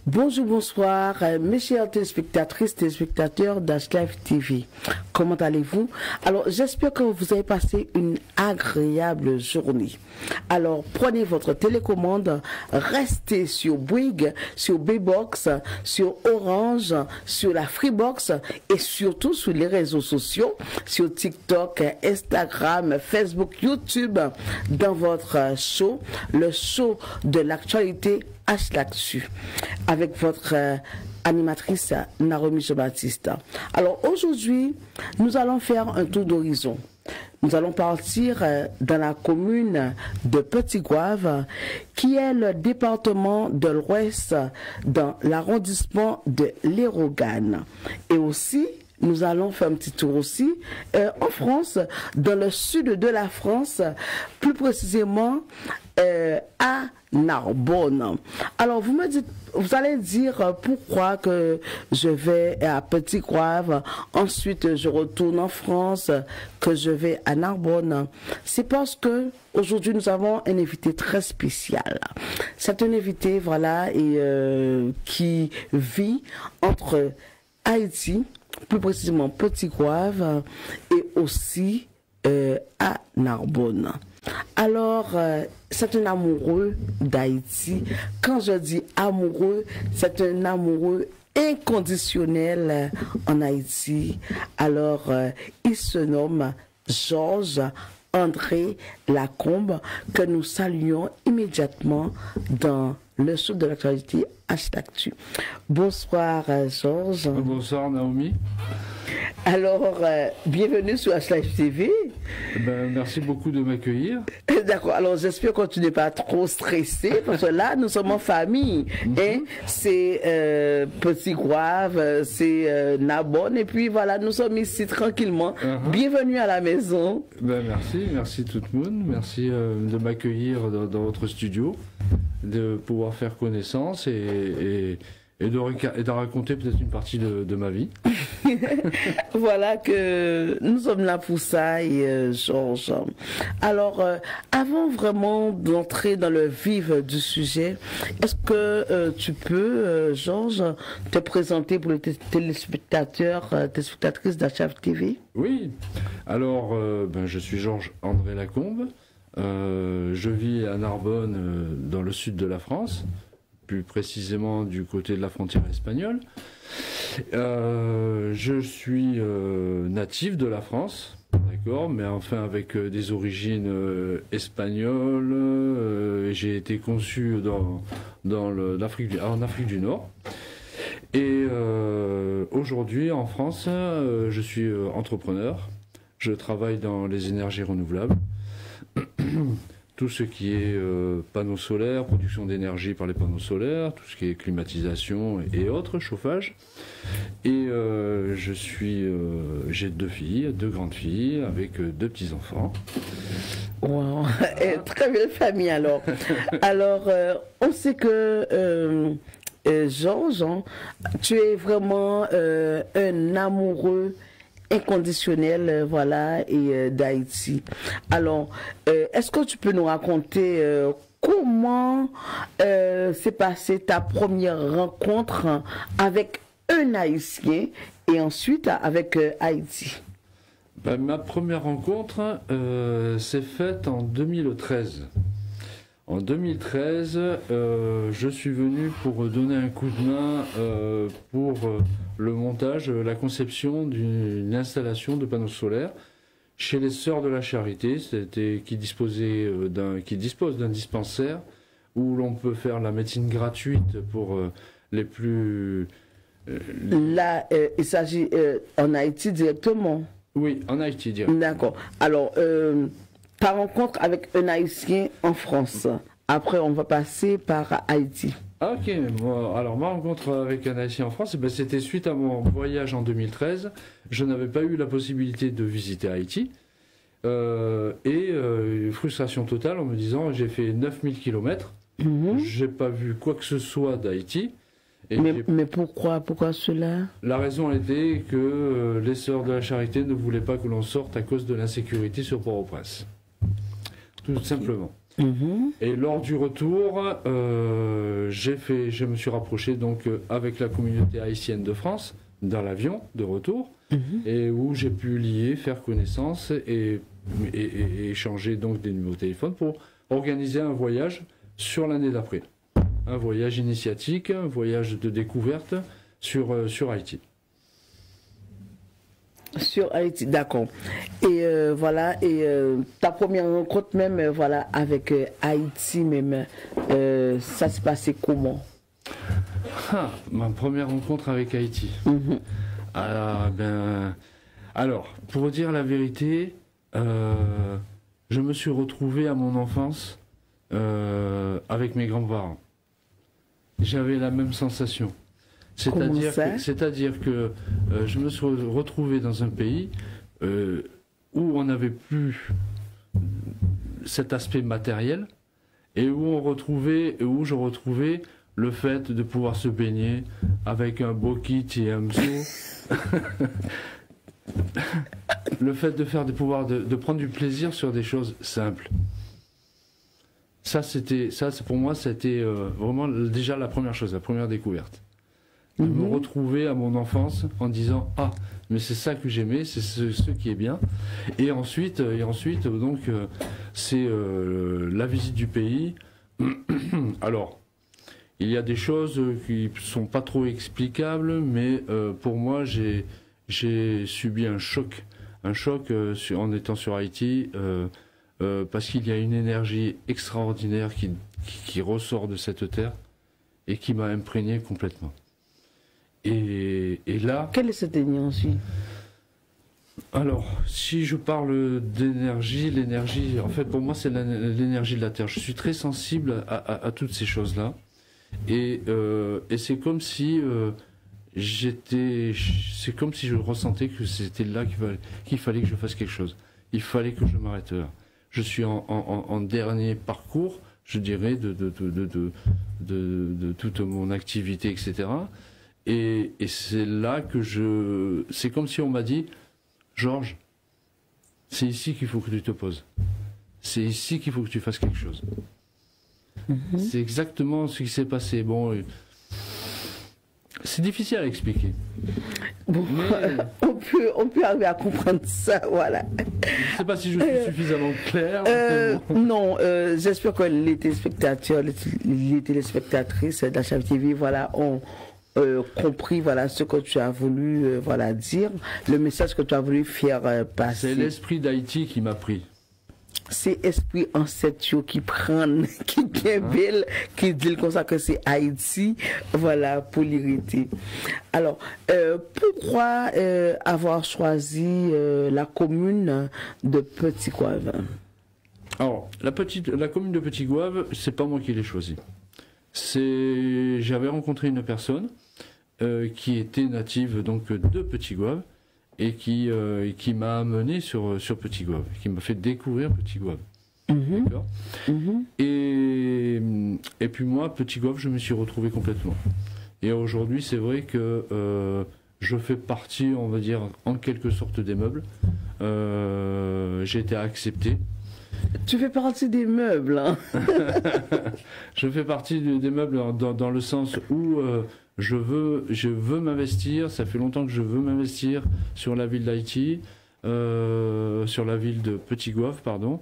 Bonjour, bonsoir, mes chers téléspectatrices, téléspectateurs d'Ashlife TV. Comment allez-vous? Alors, j'espère que vous avez passé une agréable journée. Alors, prenez votre télécommande, restez sur Bouygues, sur B-Box, sur Orange, sur la Freebox et surtout sur les réseaux sociaux, sur TikTok, Instagram, Facebook, YouTube, dans votre show, le show de l'actualité H-L'actu, avec votre animatrice Naromi Jean-Baptiste. Alors aujourd'hui, nous allons faire un tour d'horizon. Nous allons partir dans la commune de Petit-Goâve, qui est le département de l'Ouest, dans l'arrondissement de l'Hérault-Ganes. Et aussi, nous allons faire un petit tour aussi en France, dans le sud de la France, plus précisément à Narbonne. Alors vous me dites, vous allez dire pourquoi que je vais à Petit-Goâve, ensuite je retourne en France, que je vais à Narbonne. C'est parce que aujourd'hui nous avons un invité très spécial. C'est un invité, voilà, et qui vit entre Haïti, plus précisément Petit-Goâve, et aussi à Narbonne. Alors, c'est un amoureux d'Haïti. Quand je dis amoureux, c'est un amoureux inconditionnel en Haïti. Alors, il se nomme Georges André Lacombe, que nous saluons immédiatement dans le show de l'actualité H-L'actu. Bonsoir Georges. Bonsoir Naomi. Alors, bienvenue sur H-Life TV. Merci beaucoup de m'accueillir. D'accord, alors j'espère que tu n'es pas trop stressé, parce que là, nous sommes en famille. C'est Petit-Goâve, c'est Narbonne, et puis voilà, nous sommes ici tranquillement. Bienvenue à la maison. Merci tout le monde. Merci de m'accueillir dans votre studio, de pouvoir faire connaissance et de raconter peut-être une partie de ma vie. Voilà que nous sommes là pour ça, et Georges. Alors, avant vraiment d'entrer dans le vif du sujet, est-ce que tu peux, Georges, te présenter pour les téléspectateurs, téléspectatrices d'H-L'actu TV? Oui, alors je suis Georges André Lacombe. Je vis à Narbonne, dans le sud de la France, plus précisément du côté de la frontière espagnole. Je suis natif de la France, d'accord, mais enfin avec des origines espagnoles. J'ai été conçu en Afrique du Nord. Et aujourd'hui, en France, je suis entrepreneur. Je travaille dans les énergies renouvelables. Tout ce qui est panneaux solaires, production d'énergie par les panneaux solaires, tout ce qui est climatisation et autres, chauffage. Et j'ai deux grandes filles avec deux petits-enfants. Wow. Très belle famille alors. Alors, on sait que Georges, tu es vraiment un amoureux inconditionnel, voilà, et d'Haïti. Alors, est-ce que tu peux nous raconter comment s'est passée ta première rencontre avec un Haïtien et ensuite avec Haïti? Ma première rencontre s'est faite en 2013. En 2013, je suis venu pour donner un coup de main pour le montage, la conception d'une installation de panneaux solaires chez les Sœurs de la Charité, qui disposent d'un dispensaire où l'on peut faire la médecine gratuite pour les plus... Là, il s'agit en Haïti directement? Oui, en Haïti directement. D'accord. Alors, ta rencontre avec un Haïtien en France. Après, on va passer par Haïti. Ok, bon, alors ma rencontre avec un Haïtien en France, c'était suite à mon voyage en 2013. Je n'avais pas eu la possibilité de visiter Haïti. Frustration totale en me disant, j'ai fait 9000 km, j'ai pas vu quoi que ce soit d'Haïti. Mais pourquoi cela? La raison était que les Sœurs de la Charité ne voulaient pas que l'on sorte à cause de l'insécurité sur Port-au-Prince. Tout simplement. Et lors du retour, je me suis rapproché donc avec la communauté haïtienne de France dans l'avion de retour, et où j'ai pu lier, faire connaissance et échanger donc des numéros de téléphone pour organiser un voyage sur l'année d'après. Un voyage initiatique, un voyage de découverte sur Haïti. Sur Haïti, d'accord. Et voilà, et ta première rencontre même, voilà, avec Haïti même, ça s'est passé comment? Ma première rencontre avec Haïti. Alors, pour dire la vérité, je me suis retrouvé à mon enfance avec mes grands-parents. J'avais la même sensation. C'est-à-dire que je me suis retrouvé dans un pays où on n'avait plus cet aspect matériel et où je retrouvais le fait de pouvoir se baigner avec un beau kit et un mso. Le fait de prendre du plaisir sur des choses simples. Pour moi, c'était vraiment déjà la première chose, la première découverte. De me retrouver à mon enfance en disant ah, mais c'est ça que j'aimais, c'est ce qui est bien. Et ensuite donc c'est la visite du pays. Alors, il y a des choses qui sont pas trop explicables, mais pour moi j'ai subi un choc en étant sur Haïti. Parce qu'il y a une énergie extraordinaire qui ressort de cette terre et qui m'a imprégné complètement. Et là... Quelle est cette énergie? Alors, si je parle d'énergie, l'énergie, en fait, pour moi, c'est l'énergie de la terre. Je suis très sensible à toutes ces choses-là. Et c'est comme si c'est comme si je ressentais que c'était là qu'il fallait que je fasse quelque chose. Il fallait que je m'arrête là. Je suis en dernier parcours, je dirais, de toute mon activité, etc. Et c'est là que c'est comme si on m'a dit, Georges, c'est ici qu'il faut que tu te poses. C'est ici qu'il faut que tu fasses quelque chose. C'est exactement ce qui s'est passé. Bon, c'est difficile à expliquer. Bon, mais... on peut arriver à comprendre ça, voilà. Je ne sais pas si je suis suffisamment clair. Non, j'espère que les téléspectateurs, les téléspectatrices d'HF TV, voilà, ont compris, voilà, ce que tu as voulu, voilà, dire, le message que tu as voulu faire passer. C'est l'esprit d'Haïti qui m'a pris. C'est esprit ancêtre qui prennent, qui est belle, qui dit comme ça que c'est Haïti, voilà, pour l'hériter. Alors, pourquoi avoir choisi la commune de Petit Goâve? Alors, la commune de Petit Goâve, c'est pas moi qui l'ai choisi. J'avais rencontré une personne qui était native donc de Petit Goâve et qui m'a amené sur Petit Goâve, qui m'a fait découvrir Petit Goâve. D'accord. Et puis moi, Petit Goâve, je me suis retrouvé complètement. Et aujourd'hui, c'est vrai que je fais partie, on va dire, en quelque sorte des meubles. J'ai été accepté. Tu fais partie des meubles, hein. Je fais partie des meubles dans le sens où je veux m'investir. Ça fait longtemps que je veux m'investir sur la ville d'Haïti, sur la ville de Petit Goâve, pardon,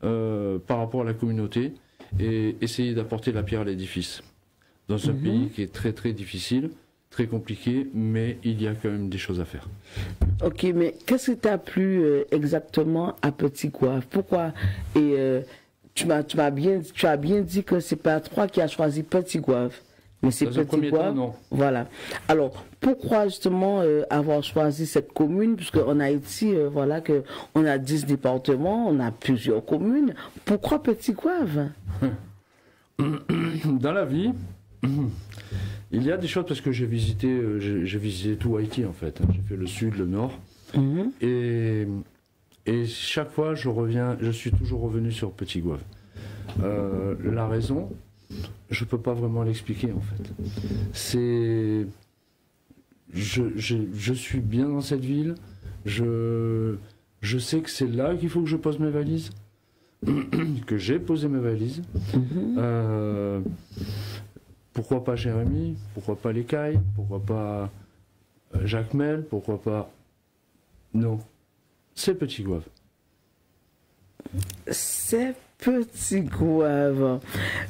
par rapport à la communauté, et essayer d'apporter la pierre à l'édifice. Dans un pays qui est très très difficile, très compliqué, mais il y a quand même des choses à faire. Ok, mais qu'est-ce qui t'a plu exactement à Petit Goâve? Pourquoi? Et tu as bien dit que c'est pas toi qui as choisi Petit Goâve, mais c'est Petit Goâve. Non. Voilà. Alors, pourquoi justement avoir choisi cette commune? Puisque en Haïti, voilà, que on a 10 départements, on a plusieurs communes. Pourquoi Petit Goâve? Dans la vie, il y a des choses, parce que j'ai visité tout Haïti en fait. J'ai fait le sud, le nord. Et chaque fois, je suis toujours revenu sur Petit Goâve. La raison, je peux pas vraiment l'expliquer en fait. Je suis bien dans cette ville. Je sais que c'est là qu'il faut que je pose mes valises. que j'ai posé mes valises. Pourquoi pas Jérémy? Pourquoi pas les Cailles? Pourquoi pas Jacques Mel? Pourquoi pas... Non, c'est Petit Gouave. C'est Petit Gouave.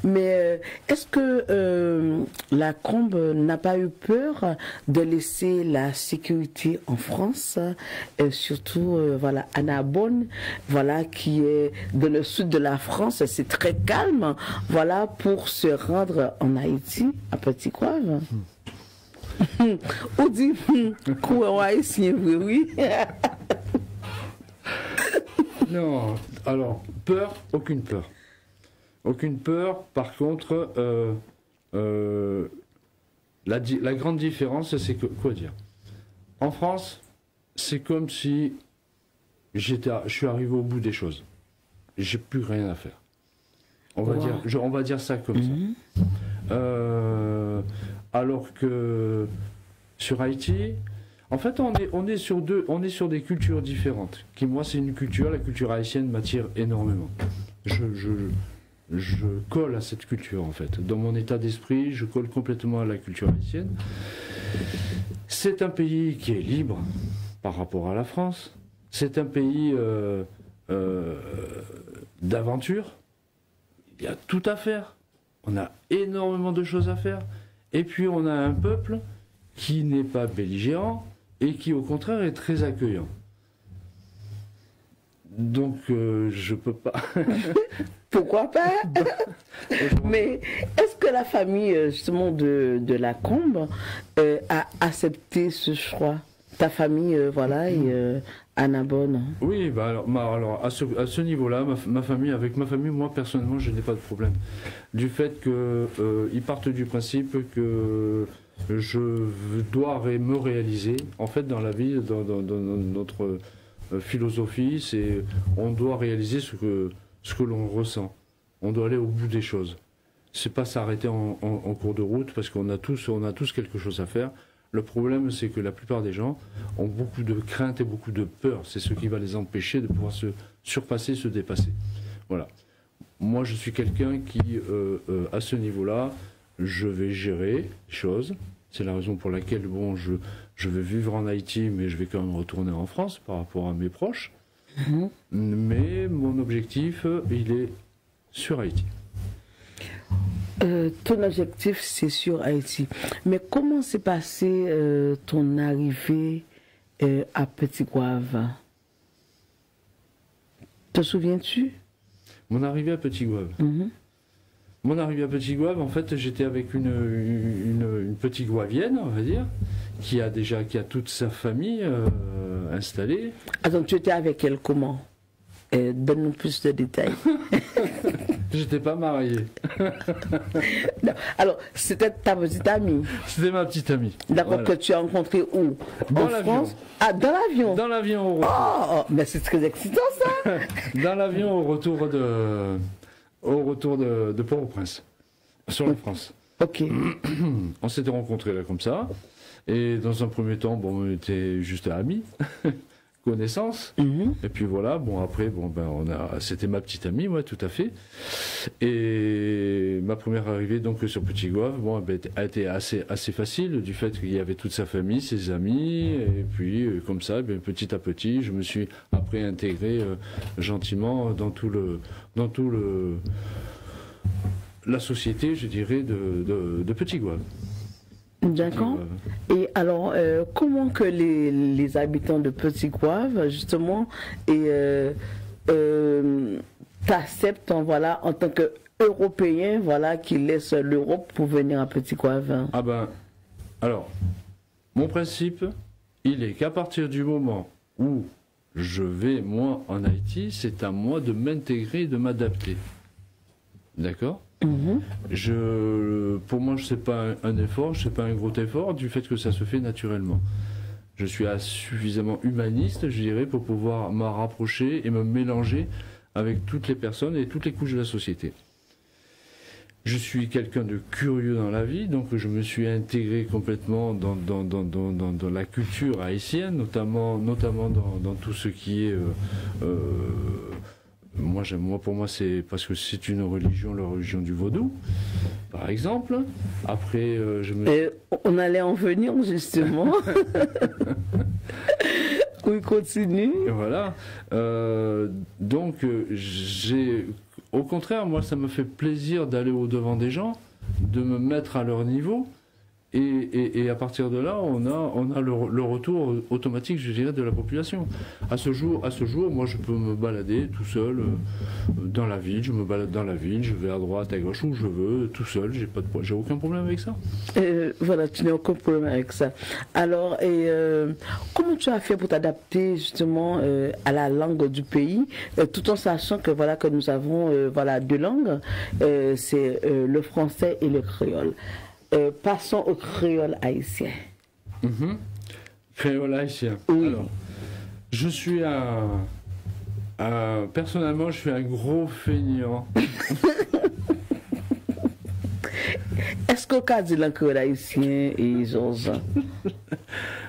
Mais est-ce que la Combe n'a pas eu peur de laisser la sécurité en France, surtout voilà, à Narbonne, voilà, qui est dans le sud de la France, c'est très calme, voilà, pour se rendre en Haïti, à Petit Gouave? On dit, quoi, haïtien, oui. Non, alors, peur, aucune peur. Aucune peur, par contre, la grande différence, c'est que, quoi dire? En France, c'est comme si je suis arrivé au bout des choses. J'ai plus rien à faire. On va dire ça comme ça. Alors que sur Haïti, en fait, on est sur des cultures différentes. Qui, moi, c'est une culture, la culture haïtienne m'attire énormément. Je colle à cette culture, en fait. Dans mon état d'esprit, je colle complètement à la culture haïtienne. C'est un pays qui est libre par rapport à la France. C'est un pays d'aventure. Il y a tout à faire. On a énormément de choses à faire. Et puis, on a un peuple qui n'est pas belligérant, et qui au contraire est très accueillant. Donc je peux pas. Pourquoi pas? Mais est-ce que la famille justement de la Combe a accepté ce choix? Ta famille, voilà, et à Narbonne. Oui, bah alors à ce niveau-là, ma famille, avec ma famille, moi personnellement, je n'ai pas de problème. Du fait qu'ils partent du principe que je dois me réaliser. En fait, dans la vie, dans notre philosophie, c'est on doit réaliser ce que l'on ressent. On doit aller au bout des choses. C'est pas s'arrêter en cours de route parce qu'on a tous quelque chose à faire. Le problème, c'est que la plupart des gens ont beaucoup de craintes et beaucoup de peur. C'est ce qui va les empêcher de pouvoir se surpasser, se dépasser. Voilà. Moi, je suis quelqu'un qui, à ce niveau-là, je vais gérer les choses. C'est la raison pour laquelle, bon, je vais vivre en Haïti, mais je vais quand même retourner en France par rapport à mes proches. Mais mon objectif, il est sur Haïti. Ton objectif, c'est sur Haïti. Mais comment s'est passé ton arrivée à Petit Gouave? Te souviens-tu? Mon arrivée à Petit Gouave. Mon arrivée à Petit Gouave, en fait, j'étais avec une petite Gouavienne, on va dire, qui a toute sa famille installée. Attends, tu étais avec elle comment? Donne-nous plus de détails. J'étais pas marié. Non. Alors, c'était ta petite amie. C'était ma petite amie. D'accord, voilà. que tu as rencontrée où? Dans en l'avion. France? Ah, dans l'avion? Dans l'avion au retour. Oh, mais c'est très excitant ça. Dans l'avion au retour de Port-au-Prince, sur la France. Ok. On s'était rencontrés là comme ça. Et dans un premier temps, bon, on était juste amis. Connaissance. Et puis voilà, bon après, bon ben c'était ma petite amie, ouais, tout à fait. Et ma première arrivée donc sur Petit Gouave, bon, ben, a été assez facile du fait qu'il y avait toute sa famille, ses amis, et puis comme ça, ben, petit à petit, je me suis après intégré gentiment dans la société, je dirais, de Petit Gouave. D'accord. Et alors, comment que les habitants de Petit Gouave, justement, t'acceptent, voilà, en tant qu'Européens, voilà, qui laissent l'Europe pour venir à Petit Gouave? Ah ben, alors, mon principe, il est qu'à partir du moment où je vais, moi, en Haïti, c'est à moi de m'intégrer et de m'adapter. D'accord ? Pour moi, ce n'est pas un effort, ce n'est pas un gros effort, du fait que ça se fait naturellement. Je suis suffisamment humaniste, je dirais, pour pouvoir me rapprocher et me mélanger avec toutes les personnes et toutes les couches de la société. Je suis quelqu'un de curieux dans la vie, donc je me suis intégré complètement dans la culture haïtienne, notamment dans tout ce qui est Moi, pour moi, c'est parce que c'est une religion, la religion du vaudou, par exemple. Après, on allait en venir, justement. Oui, continue. Et voilà. Donc, au contraire, moi, ça me fait plaisir d'aller au-devant des gens, de me mettre à leur niveau. Et à partir de là, on a le retour automatique, je dirais, de la population. À ce jour, moi, je peux me balader tout seul dans la ville. Je me balade dans la ville, je vais à droite, à gauche, où je veux, tout seul. J'ai aucun problème avec ça. Voilà, tu n'as aucun problème avec ça. Alors, comment tu as fait pour t'adapter justement à la langue du pays, tout en sachant que voilà que nous avons deux langues, c'est le français et le créole. Passons au créole haïtien. Créole haïtien. Oui. Alors, je suis personnellement, je suis un gros feignant. Est-ce qu'au cas de la créole haïtien et Georges?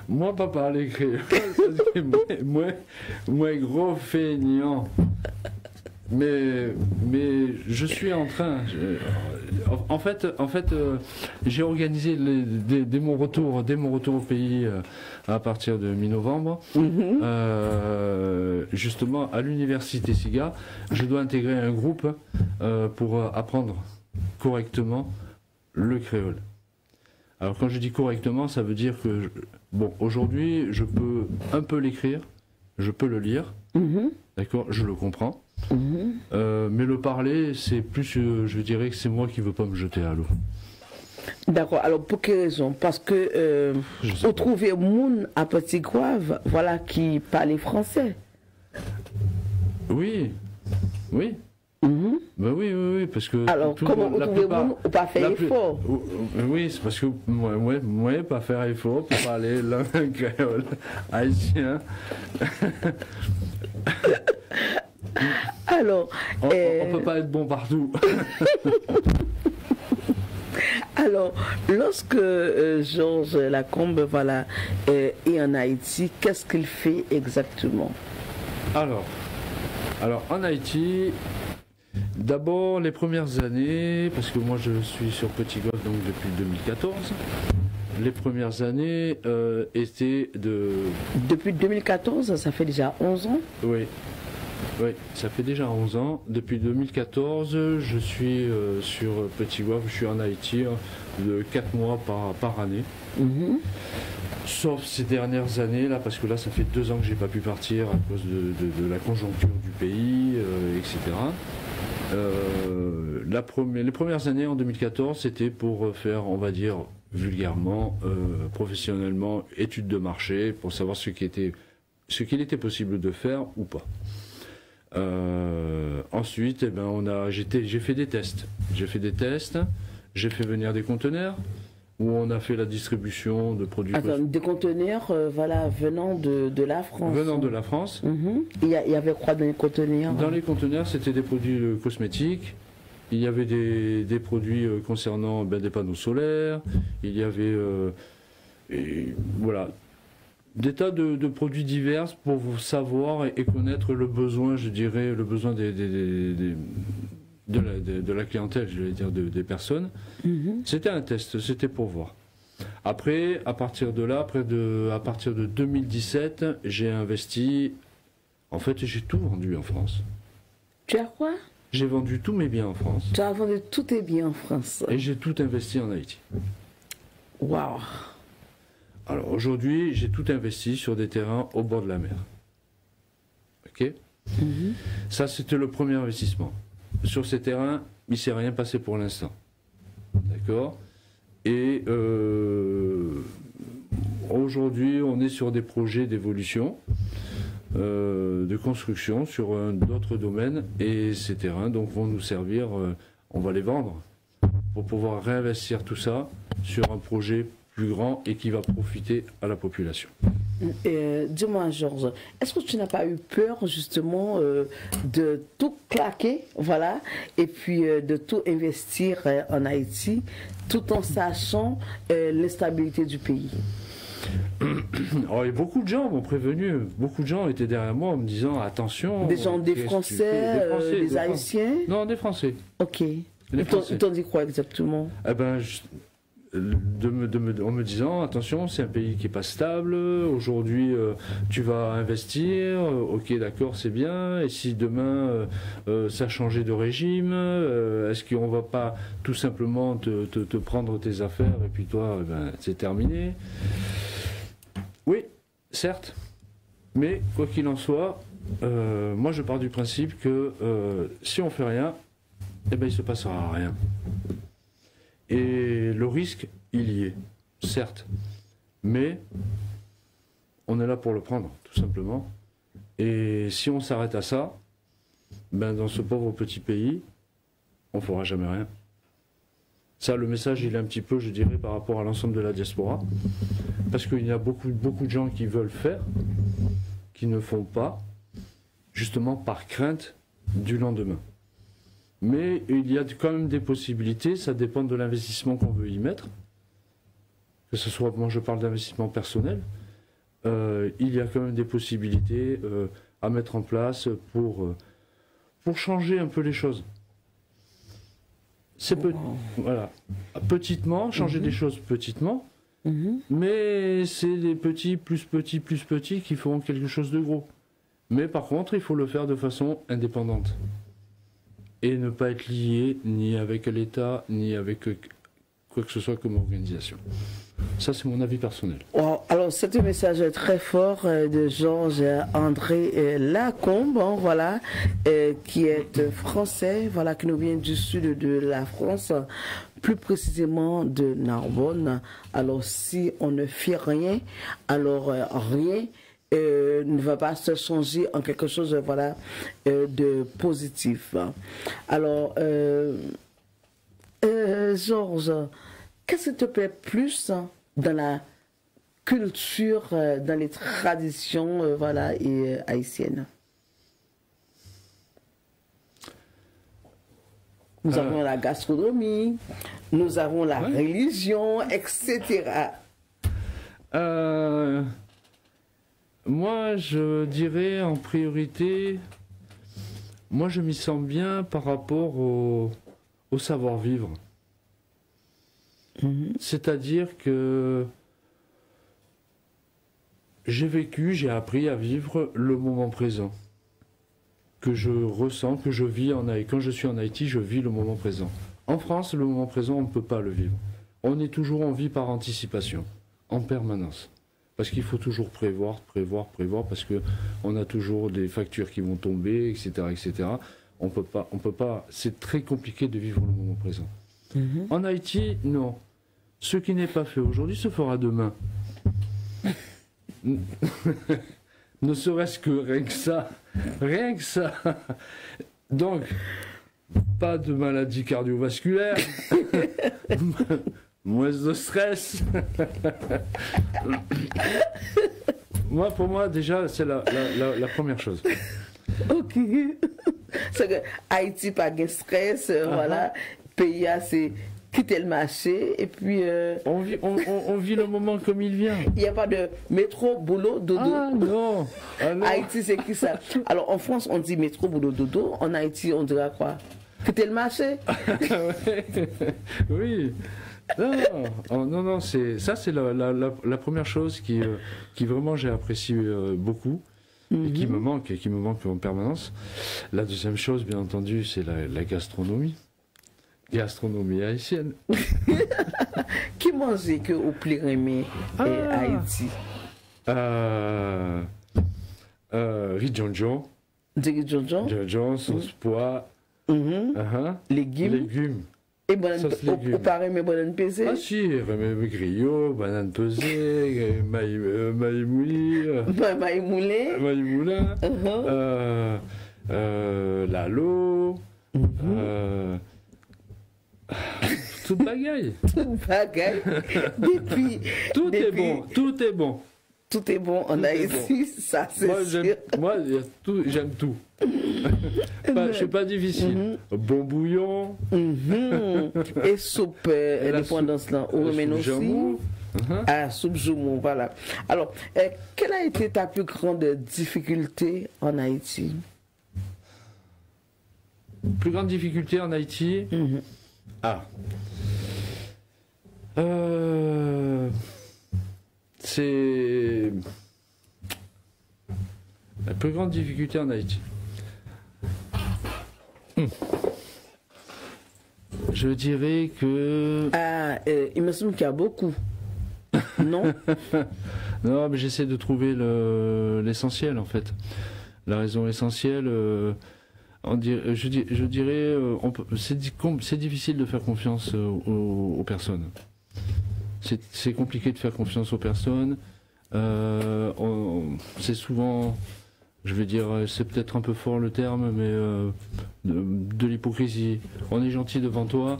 Moi, pas parler créole, parce que moi, gros feignant. Mais je suis en train. En fait, j'ai organisé dès mon retour au pays à partir de mi-novembre, justement à l'université SIGA, je dois intégrer un groupe pour apprendre correctement le créole. Alors quand je dis correctement, ça veut dire que aujourd'hui, je peux un peu l'écrire, je peux le lire, d'accord, je le comprends. Mais le parler, c'est plus, je dirais que c'est moi qui veux pas me jeter à l'eau. D'accord, alors pour quelle raison? Parce que on trouvait moun à Petit Goâve, voilà, qui parlait français. Oui. Ben oui, parce que... Alors, comment on trouvait moun ou pas faire effort? Oui, c'est parce que moi, pas faire effort pour parler langue créole haïtien. Alors, on peut pas être bon partout. Alors, lorsque Georges Lacombe est en Haïti, qu'est-ce qu'il fait exactement? Alors en Haïti, d'abord les premières années, parce que moi je suis sur Petit Goâve donc depuis 2014. Les premières années étaient de... Depuis 2014, ça fait déjà 11 ans? Oui, ça fait déjà 11 ans. Depuis 2014, je suis sur Petit Goâve, je suis en Haïti de 4 mois par année. Sauf ces dernières années, là, parce que là, ça fait 2 ans que j'ai pas pu partir à cause de la conjoncture du pays, etc. Les premières années en 2014, c'était pour faire, on va dire, vulgairement, professionnellement, études de marché, pour savoir ce qu'il était possible de faire ou pas. Ensuite, j'ai fait des tests. J'ai fait venir des conteneurs où on a fait la distribution de produits. Des conteneurs venant de la France. Venant de la France. Il y avait quoi dans les conteneurs? Dans les conteneurs, c'était des produits cosmétiques. Il y avait des produits concernant des panneaux solaires. Il y avait des tas de produits divers pour savoir et connaître le besoin, je dirais, le besoin de la clientèle, je vais dire, des personnes. C'était un test, c'était pour voir. Après, à partir de là, à partir de 2017, j'ai investi. En fait, j'ai tout vendu en France. Tu as quoi? J'ai vendu tous mes biens en France. Tu as vendu tous tes biens en France. Et j'ai tout investi en Haïti. Waouh! Alors aujourd'hui, j'ai tout investi sur des terrains au bord de la mer. Ok? Ça, c'était le premier investissement. Sur ces terrains, il ne s'est rien passé pour l'instant. D'accord? Et aujourd'hui, on est sur des projets d'évolution, de construction sur d'autres domaines. Et ces terrains donc, vont nous servir, on va les vendre, pour pouvoir réinvestir tout ça sur un projet plus grand et qui va profiter à la population. Dis-moi, Georges, est-ce que tu n'as pas eu peur justement de tout claquer, voilà, et puis de tout investir en Haïti, tout en sachant l'instabilité du pays? Alors, et beaucoup de gens m'ont prévenu, beaucoup de gens étaient derrière moi en me disant attention. Des gens, des qu'est-ce que tu Français, fais des Haïtiens? Non, des Français. Ok. Les Ils Français. t'ont dit quoi exactement? Eh ben, en me disant attention, c'est un pays qui est pas stable. Aujourd'hui, tu vas investir. Ok, d'accord, c'est bien. Et si demain ça a changé de régime, est-ce qu'on va pas tout simplement te prendre tes affaires et puis toi, eh ben, c'est terminé. Oui, certes. Mais quoi qu'il en soit, moi je pars du principe que si on fait rien, eh ben il se passera rien. Et le risque, il y est, certes. Mais on est là pour le prendre, tout simplement. Et si on s'arrête à ça, ben dans ce pauvre petit pays, on ne fera jamais rien. Ça, le message, il est un petit peu, je dirais, par rapport à l'ensemble de la diaspora. Parce qu'il y a beaucoup de gens qui veulent faire, qui ne font pas, justement par crainte du lendemain. Mais il y a quand même des possibilités, ça dépend de l'investissement qu'on veut y mettre. Que ce soit, moi je parle d'investissement personnel, il y a quand même des possibilités à mettre en place pour changer un peu les choses. C'est voilà. Petitement, changer des choses petitement, mais c'est les petits plus petits qui feront quelque chose de gros. Mais par contre, il faut le faire de façon indépendante. Et ne pas être lié ni avec l'État, ni avec quoi que ce soit comme organisation. Ça, c'est mon avis personnel. Wow. Alors, c'est un message très fort de Georges-André Lacombe, hein, voilà, qui est français, voilà, qui nous vient du sud de la France, plus précisément de Narbonne. Alors, si on ne fait rien, alors rien ne va pas se changer en quelque chose, voilà, de positif. Alors, Georges, qu'est-ce qui te plaît plus dans la culture, dans les traditions, voilà, et haïtiennes? Nous avons la gastronomie, nous avons la religion, etc. Moi, je dirais en priorité, moi je m'y sens bien par rapport au savoir-vivre. C'est-à-dire que j'ai vécu, j'ai appris à vivre le moment présent. Que je ressens, que je vis en Haïti. Quand je suis en Haïti, je vis le moment présent. En France, le moment présent, on ne peut pas le vivre. On est toujours en vie par anticipation, en permanence. Parce qu'il faut toujours prévoir, parce qu'on a toujours des factures qui vont tomber, etc., etc. On peut pas, c'est très compliqué de vivre le moment présent. En Haïti, non. Ce qui n'est pas fait aujourd'hui se fera demain. Ne serait-ce que rien que ça. Donc, pas de maladie cardiovasculaire, moins de stress. Pour moi, déjà, c'est la première chose. Ok. C'est que Haïti, pas de stress, voilà. Pays, c'est quitter le marché, et puis... On vit le moment comme il vient. Il n'y a pas de métro, boulot, dodo. Ah non. Haïti, c'est qui ça? Alors, en France, on dit métro, boulot, dodo. En Haïti, on dira quoi? Quitter le marché? Oui. Non, ça c'est la première chose qui vraiment j'ai apprécié beaucoup et qui me manque en permanence. La deuxième chose, bien entendu, c'est la gastronomie. Gastronomie haïtienne. Qui mangeait que au plus aimé Haïti? Riz-Djon-Djon. Riz-Djon-Djon, sauce pois. Légumes. Et au pareil, mais banane pesée? Ah si, griot, banane pesée, maïs mouli. Maïs moulin. Lalo. Toute bagaille. Tout est bon. Tout est bon en Haïti, ça c'est sûr. Moi, j'aime tout. Je suis pas difficile. Bon bouillon. Et soupe indépendance là, au remène aussi. Ah, Soubjoumou, voilà. Alors, quelle a été ta plus grande difficulté en Haïti? Plus grande difficulté en Haïti? Ah. C'est la plus grande difficulté en Haïti. Je dirais que... Ah, il me semble qu'il y a beaucoup. Non? Non, mais j'essaie de trouver l'essentiel en fait. La raison essentielle, je dirais, c'est difficile de faire confiance aux personnes. C'est compliqué de faire confiance aux personnes. C'est souvent, je vais dire, c'est peut-être un peu fort le terme, mais de l'hypocrisie. On est gentil devant toi,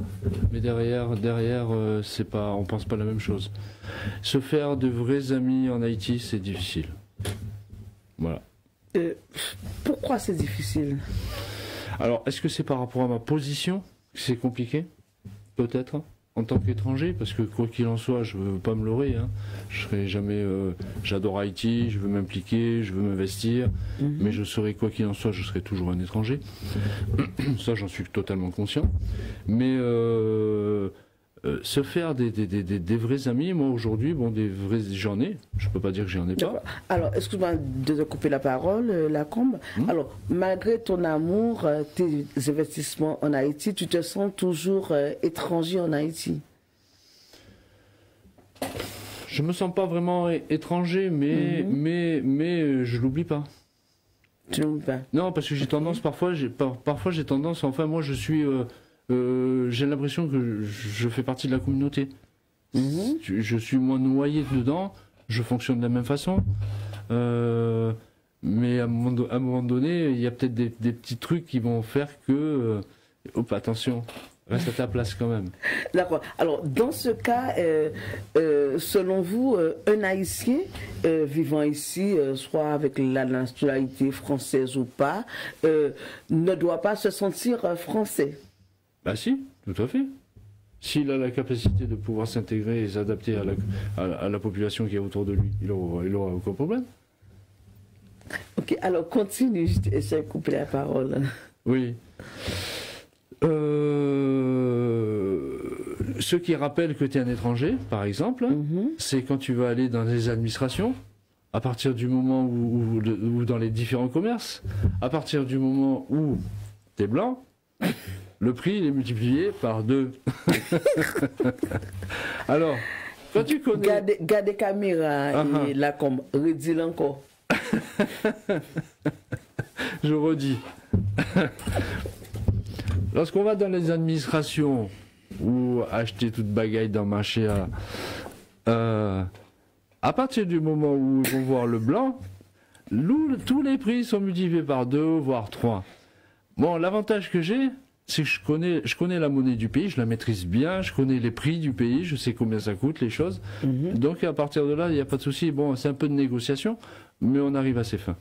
mais derrière, c'est pas, on pense pas la même chose. Se faire de vrais amis en Haïti, c'est difficile. Voilà. Pourquoi c'est difficile? Alors, est-ce que c'est par rapport à ma position que c'est compliqué? Peut-être. En tant qu'étranger, parce que quoi qu'il en soit, je veux pas me leurrer, hein. Je serai jamais. J'adore Haïti, je veux m'impliquer, je veux m'investir, mais je serai quoi qu'il en soit, je serai toujours un étranger. Ça, j'en suis totalement conscient. Mais se faire des vrais amis, moi aujourd'hui, bon, j'en ai. Je peux pas dire que j'en ai pas. Alors, excuse-moi de te couper la parole, Lacombe. Alors, malgré ton amour, tes investissements en Haïti, tu te sens toujours étranger en Haïti? Je me sens pas vraiment étranger, mais je l'oublie pas. Tu l'oublies pas? Non, parce que j'ai tendance, parfois j'ai tendance, enfin moi je suis... j'ai l'impression que je fais partie de la communauté. Je suis moins noyé dedans, je fonctionne de la même façon. Mais à un moment donné, il y a peut-être des petits trucs qui vont faire que... hop, attention, reste à ta place quand même. D'accord. Alors, dans ce cas, selon vous, un Haïtien vivant ici, soit avec la nationalité française ou pas, ne doit pas se sentir français? Bah si, tout à fait. S'il a la capacité de pouvoir s'intégrer et s'adapter à la population qui est autour de lui, il aura aucun problème. Ok, alors continue, je vais couper la parole. Oui. Ce qui rappelle que tu es un étranger, par exemple, c'est quand tu vas aller dans les administrations, à partir du moment où dans les différents commerces, à partir du moment où tu es blanc, le prix il est multiplié par 2. Alors, quand tu connais... Gardez caméra et là comme redis encore. Je redis. Lorsqu'on va dans les administrations ou acheter toute bagaille dans le marché, à partir du moment où ils vont voir le blanc, tous les prix sont multipliés par 2, voire 3. Bon, l'avantage que j'ai, c'est que je connais la monnaie du pays, je la maîtrise bien, je connais les prix du pays, je sais combien ça coûte les choses. Donc à partir de là, il n'y a pas de souci. Bon, c'est un peu de négociation, mais on arrive à ses fins.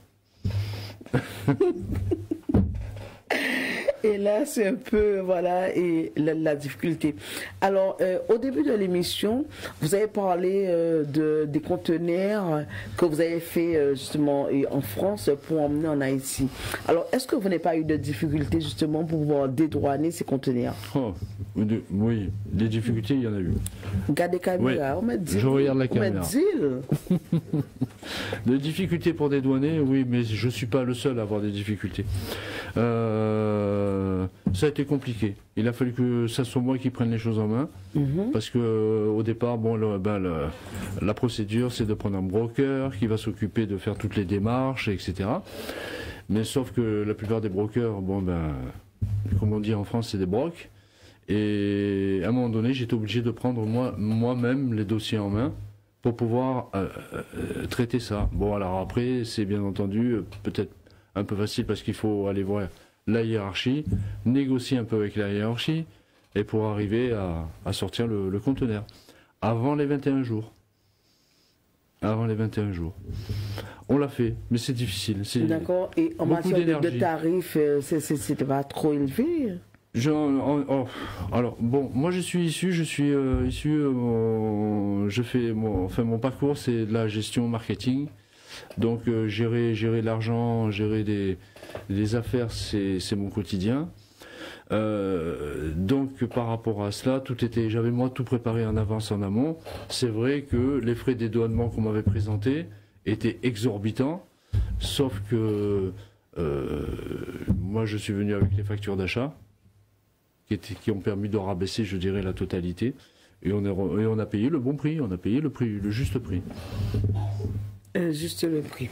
Et là, c'est un peu, voilà, et la difficulté. Alors, au début de l'émission, vous avez parlé des conteneurs que vous avez fait justement en France pour emmener en Haïti. Alors, est-ce que vous n'avez pas eu de difficultés justement pour pouvoir dédouaner ces conteneurs? Oui, des difficultés, il y en a eu. Regardez la caméra, oui, je regarde la caméra. Des difficultés pour dédouaner, oui, mais je ne suis pas le seul à avoir des difficultés. Ça a été compliqué. Il a fallu que ça soit moi qui prenne les choses en main, parce que au départ, bon, la procédure, c'est de prendre un broker qui va s'occuper de faire toutes les démarches, etc. Mais sauf que la plupart des brokers, bon comme on dit en France, c'est des brocs. Et à un moment donné, j'étais obligé de prendre moi-même les dossiers en main pour pouvoir traiter ça. Bon, alors après, c'est bien entendu peut-être un peu facile parce qu'il faut aller voir la hiérarchie, négocier un peu avec la hiérarchie et pour arriver à sortir le conteneur. Avant les 21 jours. Avant les 21 jours. On l'a fait, mais c'est difficile. D'accord. Et en matière de tarifs, c'était pas trop élevé? Alors bon, moi je fais mon parcours, c'est de la gestion marketing. Donc gérer l'argent, gérer des affaires, c'est mon quotidien. Donc par rapport à cela, j'avais moi tout préparé en avance, en amont. C'est vrai que les frais de dédouanement qu'on m'avait présentés étaient exorbitants, sauf que moi je suis venu avec les factures d'achat qui ont permis de rabaisser, je dirais, la totalité, et on a payé le bon prix, on a payé le juste prix. Juste le prix.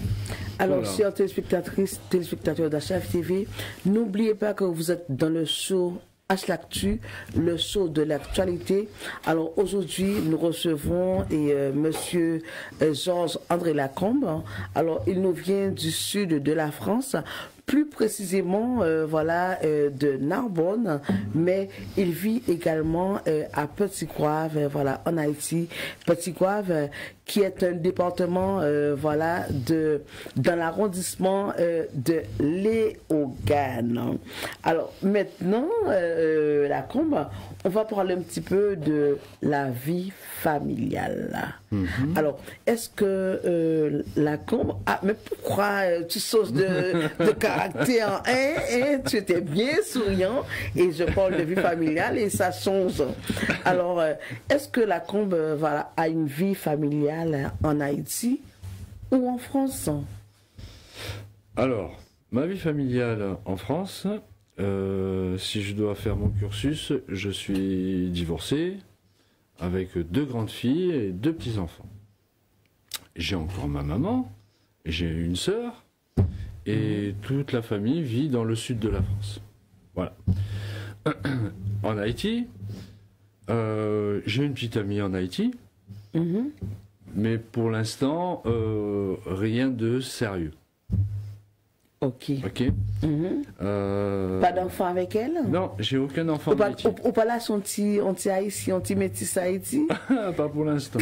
Alors, Voilà. chers téléspectateurs d'HLAF TV, n'oubliez pas que vous êtes dans le show H-L'actu, le show de l'actualité. Alors, aujourd'hui, nous recevons monsieur Georges-André Lacombe. Alors, il nous vient du sud de la France, plus précisément de Narbonne, mais il vit également à Petit-Goâve, en Haïti. Petit-Goâve, qui est un département dans l'arrondissement de Léogane. Alors maintenant, Lacombe, on va parler un petit peu de la vie familiale. Alors, est-ce que Lacombe... Ah, mais pourquoi tu sautes de caractère, tu étais bien souriant, et je parle de vie familiale et ça change. Alors, est-ce que Lacombe a une vie familiale en Haïti ou en France? Alors, ma vie familiale en France, si je dois faire mon cursus, je suis divorcé avec 2 grandes filles et 2 petits-enfants. J'ai encore ma maman, j'ai une sœur, et toute la famille vit dans le sud de la France. Voilà. En Haïti, j'ai une petite amie en Haïti, mais pour l'instant, rien de sérieux. Ok. Ok. Pas d'enfant avec elle? Non, j'ai aucun enfant en Haïti. Ou pas là, son petit haïtien, son petit métis Haïti? Pas pour l'instant.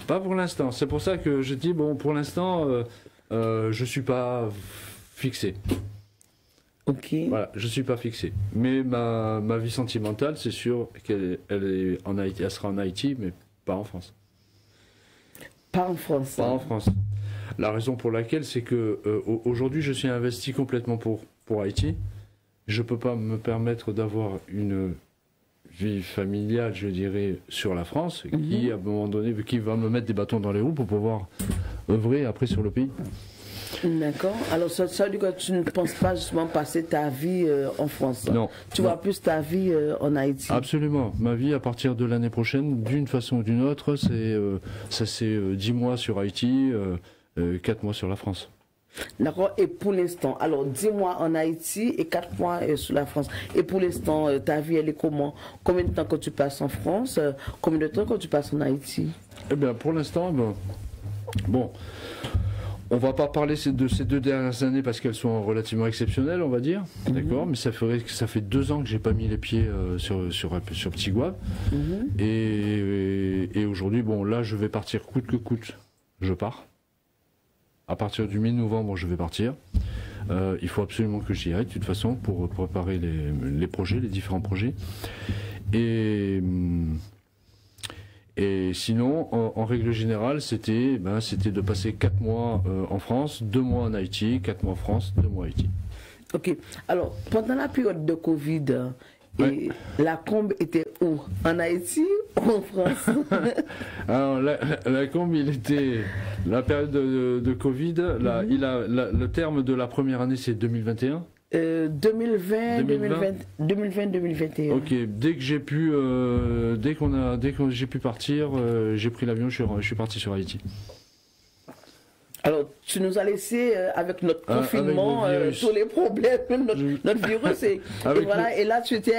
Pas pour l'instant. C'est pour ça que je dis, bon, pour l'instant, je suis pas fixé. Ok. Voilà, je suis pas fixé. Mais ma vie sentimentale, c'est sûr qu'elle est en Haïti. Elle sera en Haïti, mais pas en France. Pas en France. Pas en France. La raison pour laquelle, c'est que aujourd'hui, je suis investi complètement pour Haïti. Je peux pas me permettre d'avoir une vie familiale, je dirais, sur la France, qui, à un moment donné, qui va me mettre des bâtons dans les roues pour pouvoir œuvrer après sur le pays. D'accord. Alors, ça veut dire que tu ne penses pas justement passer ta vie en France? Non. Tu vois plus ta vie en Haïti? Absolument. Ma vie, à partir de l'année prochaine, d'une façon ou d'une autre, c'est 10 mois sur Haïti, 4 mois sur la France. D'accord. Et pour l'instant, alors 10 mois en Haïti et 4 mois sur la France. Et pour l'instant, ta vie, elle est comment? Combien de temps que tu passes en France? Combien de temps que tu passes en Haïti? Eh bien, pour l'instant, bon, on va pas parler de ces 2 dernières années parce qu'elles sont relativement exceptionnelles, on va dire. D'accord. Mais ça fait 2 ans que j'ai pas mis les pieds sur Petit-Goâve. Et aujourd'hui, bon, là, je vais partir coûte que coûte. Je pars. À partir du mi-novembre, je vais partir. Il faut absolument que j'y aille, de toute façon, pour préparer les projets, les différents projets. Et sinon, en règle générale, c'était de passer 4 mois en France, 2 mois en Haïti, 4 mois en France, 2 mois en Haïti. Ok. Alors, pendant la période de Covid, Lacombe était où? En Haïti ou en France? Alors, Lacombe, il était... La période de Covid, le terme de la première année, c'est 2021. 2020-2021. Ok, dès que j'ai pu partir, j'ai pris l'avion, je suis parti sur Haïti. Alors, tu nous as laissé avec notre confinement, tous les problèmes, notre virus, et là tu étais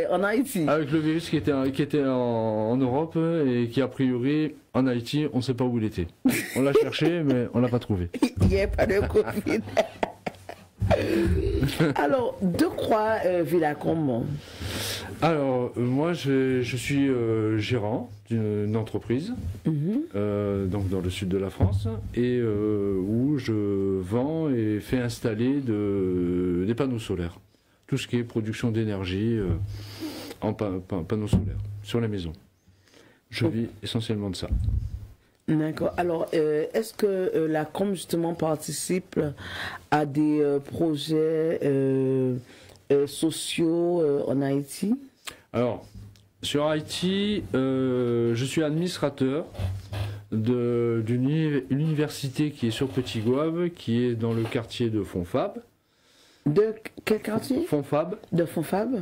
en Haïti. Avec le virus qui était en Europe et qui a priori en Haïti, on ne sait pas où il était. On l'a cherché, mais on l'a pas trouvé. Il n'y a pas de Covid. Alors, de quoi vit Lacombe? Alors, moi, je suis gérant d'une entreprise, donc dans le sud de la France, et où je vends et fais installer des panneaux solaires. tout ce qui est production d'énergie en panneaux solaires sur les maisons. Je vis essentiellement de ça. D'accord. Alors, est-ce que la COM justement participe à des projets sociaux en Haïti? Alors, sur Haïti, je suis administrateur d'une université qui est sur Petit Gouave, qui est dans le quartier de Fonfab. De quel quartier? Fonfab. De Fonfab.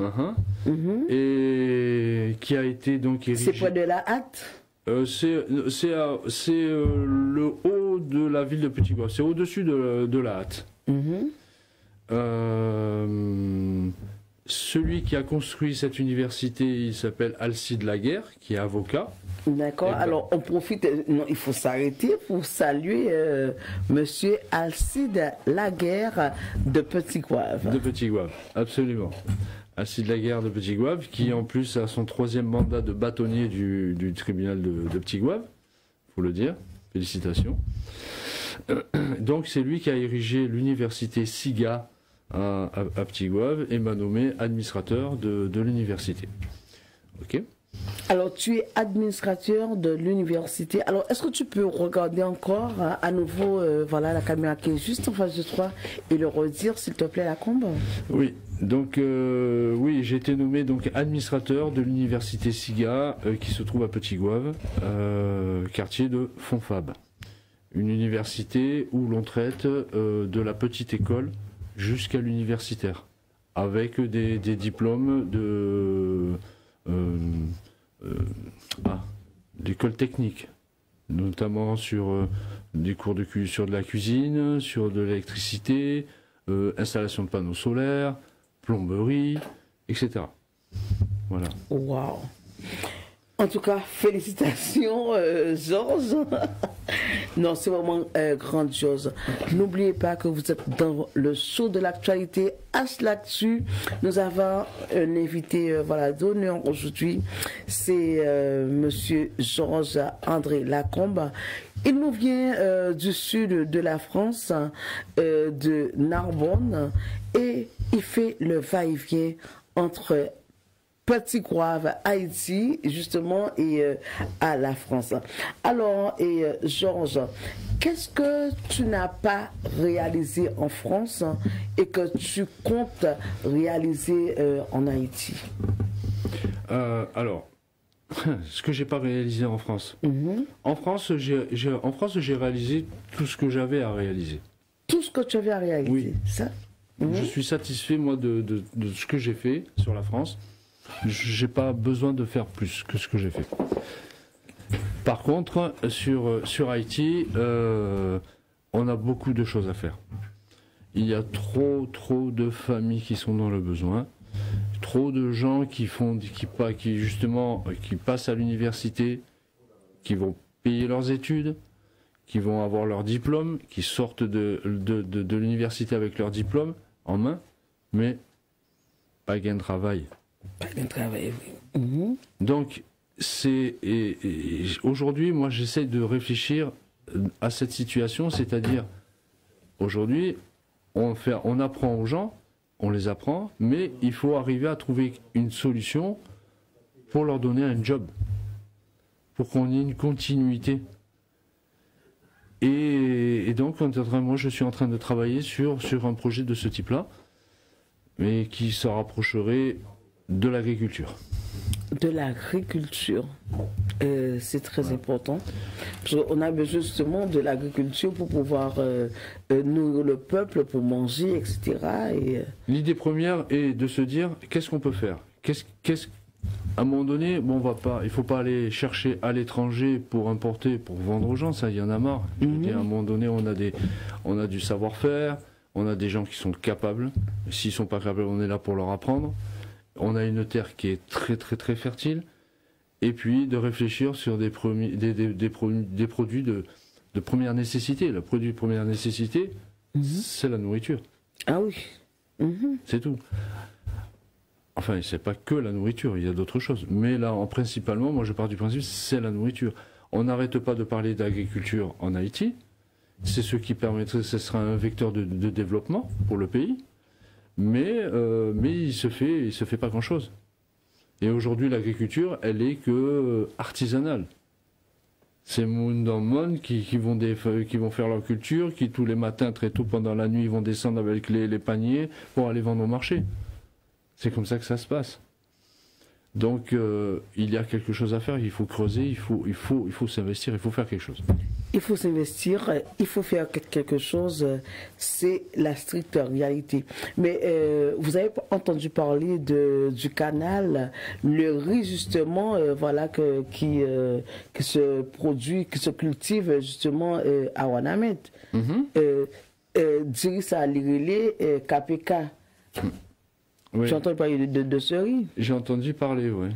Et qui a été donc érigé. C'est près de la hâte? C'est le haut de la ville de Petit Gouave. C'est au-dessus de la hâte. Celui qui a construit cette université, il s'appelle Alcide Laguerre, qui est avocat. D'accord. Alors, on profite. Non, il faut s'arrêter pour saluer Monsieur Alcide Laguerre de Petit Gouave. De Petit Gouave, absolument. Alcide Laguerre de Petit Gouave, qui en plus a son 3e mandat de bâtonnier du tribunal de Petit Gouave, faut le dire. Félicitations. Donc, c'est lui qui a érigé l'université SIGA à Petit Gouave et m'a nommé administrateur de l'université. Ok. Alors, tu es administrateur de l'université. Alors, est-ce que tu peux regarder encore à nouveau voilà, la caméra qui est juste en face de toi et le redire, s'il te plaît, la combe? Oui. Donc, oui, j'ai été nommé donc administrateur de l'université SIGA qui se trouve à Petit Gouave, quartier de Fonfab. Une université où l'on traite de la petite école jusqu'à l'universitaire, avec des diplômes d'école technique, notamment sur des cours sur de la cuisine, sur de l'électricité, installation de panneaux solaires, plomberie, etc. Voilà. Waouh. En tout cas, félicitations, Georges. Non, c'est vraiment grandiose. N'oubliez pas que vous êtes dans le show de l'actualité H-L'actu. Nous avons un invité voilà, d'honneur aujourd'hui. C'est Monsieur Georges André Lacombe. Il nous vient du sud de la France, de Narbonne, et il fait le va-et-vient entre Petit Gouave, Haïti, justement, et à la France. Alors, Georges, qu'est-ce que tu n'as pas réalisé en France et que tu comptes réaliser en Haïti? Alors, ce que j'ai pas réalisé en France. En France, j'ai réalisé tout ce que j'avais à réaliser. Tout ce que tu avais à réaliser, oui. Ça? Je suis satisfait, moi, de ce que j'ai fait sur la France. J'ai pas besoin de faire plus que ce que j'ai fait. Par contre, sur Haïti, on a beaucoup de choses à faire. Il y a trop de familles qui sont dans le besoin, trop de gens qui passent à l'université, qui vont payer leurs études, qui vont avoir leur diplôme, qui sortent de l'université avec leur diplôme en main, mais pas gain de travail. Donc, aujourd'hui, moi, j'essaie de réfléchir à cette situation, c'est-à-dire, aujourd'hui, on apprend aux gens, on les apprend, mais il faut arriver à trouver une solution pour leur donner un job, pour qu'on ait une continuité. Et donc, moi, je suis en train de travailler sur un projet de ce type-là, mais qui se rapprocherait de l'agriculture. De l'agriculture, c'est très important. Parce qu'on a besoin justement de l'agriculture pour pouvoir nourrir le peuple, pour manger, etc. L'idée première est de se dire, qu'est-ce qu'on peut faire? À un moment donné, bon, il ne faut pas aller chercher à l'étranger pour importer, pour vendre aux gens, ça, il y en a marre. Je veux dire, à un moment donné, on a du savoir-faire, on a des gens qui sont capables. S'ils ne sont pas capables, on est là pour leur apprendre. On a une terre qui est très fertile, et puis de réfléchir sur des produits de première nécessité. Le produit de première nécessité, c'est la nourriture. Ah oui. C'est tout. Enfin, c'est pas que la nourriture, il y a d'autres choses. Mais là, principalement, moi je pars du principe, c'est la nourriture. On n'arrête pas de parler d'agriculture en Haïti. C'est ce qui permettrait, ce sera un vecteur de développement pour le pays. mais il se fait pas grand-chose. Et aujourd'hui, l'agriculture, elle est que artisanale. C'est Moundomon qui vont faire leur culture, qui tous les matins, très tôt pendant la nuit, vont descendre avec les paniers pour aller vendre au marché. C'est comme ça que ça se passe. Donc, il y a quelque chose à faire, il faut creuser, il faut s'investir, il faut faire quelque chose. Il faut s'investir, il faut faire quelque chose, c'est la stricte réalité. Mais vous avez entendu parler du canal, le riz justement, voilà, qui se produit, qui se cultive justement à Ouanamène. Dirissa Alirele, KPK. Oui. J'ai entendu parler de ce riz. J'ai entendu parler, oui.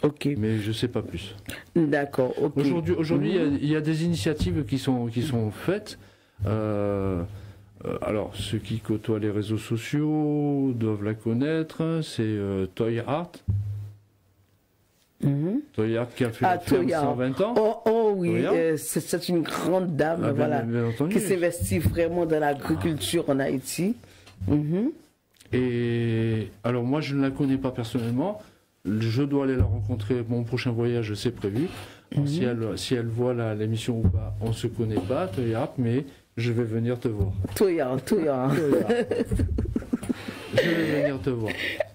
Ok. Mais je ne sais pas plus. D'accord, ok. Aujourd'hui, il y a des initiatives qui sont faites. Alors, ceux qui côtoient les réseaux sociaux doivent la connaître. C'est Toy Art. Toy Art qui a fait la ferme 120 ans. Oh oui, c'est une grande dame, voilà, qui s'investit vraiment dans l'agriculture en Haïti. Et alors moi je ne la connais pas personnellement, je dois aller la rencontrer, mon prochain voyage c'est prévu. Si elle voit l'émission ou pas, on ne se connaît pas, mais je vais venir te voir. Toya. Je vais venir te voir.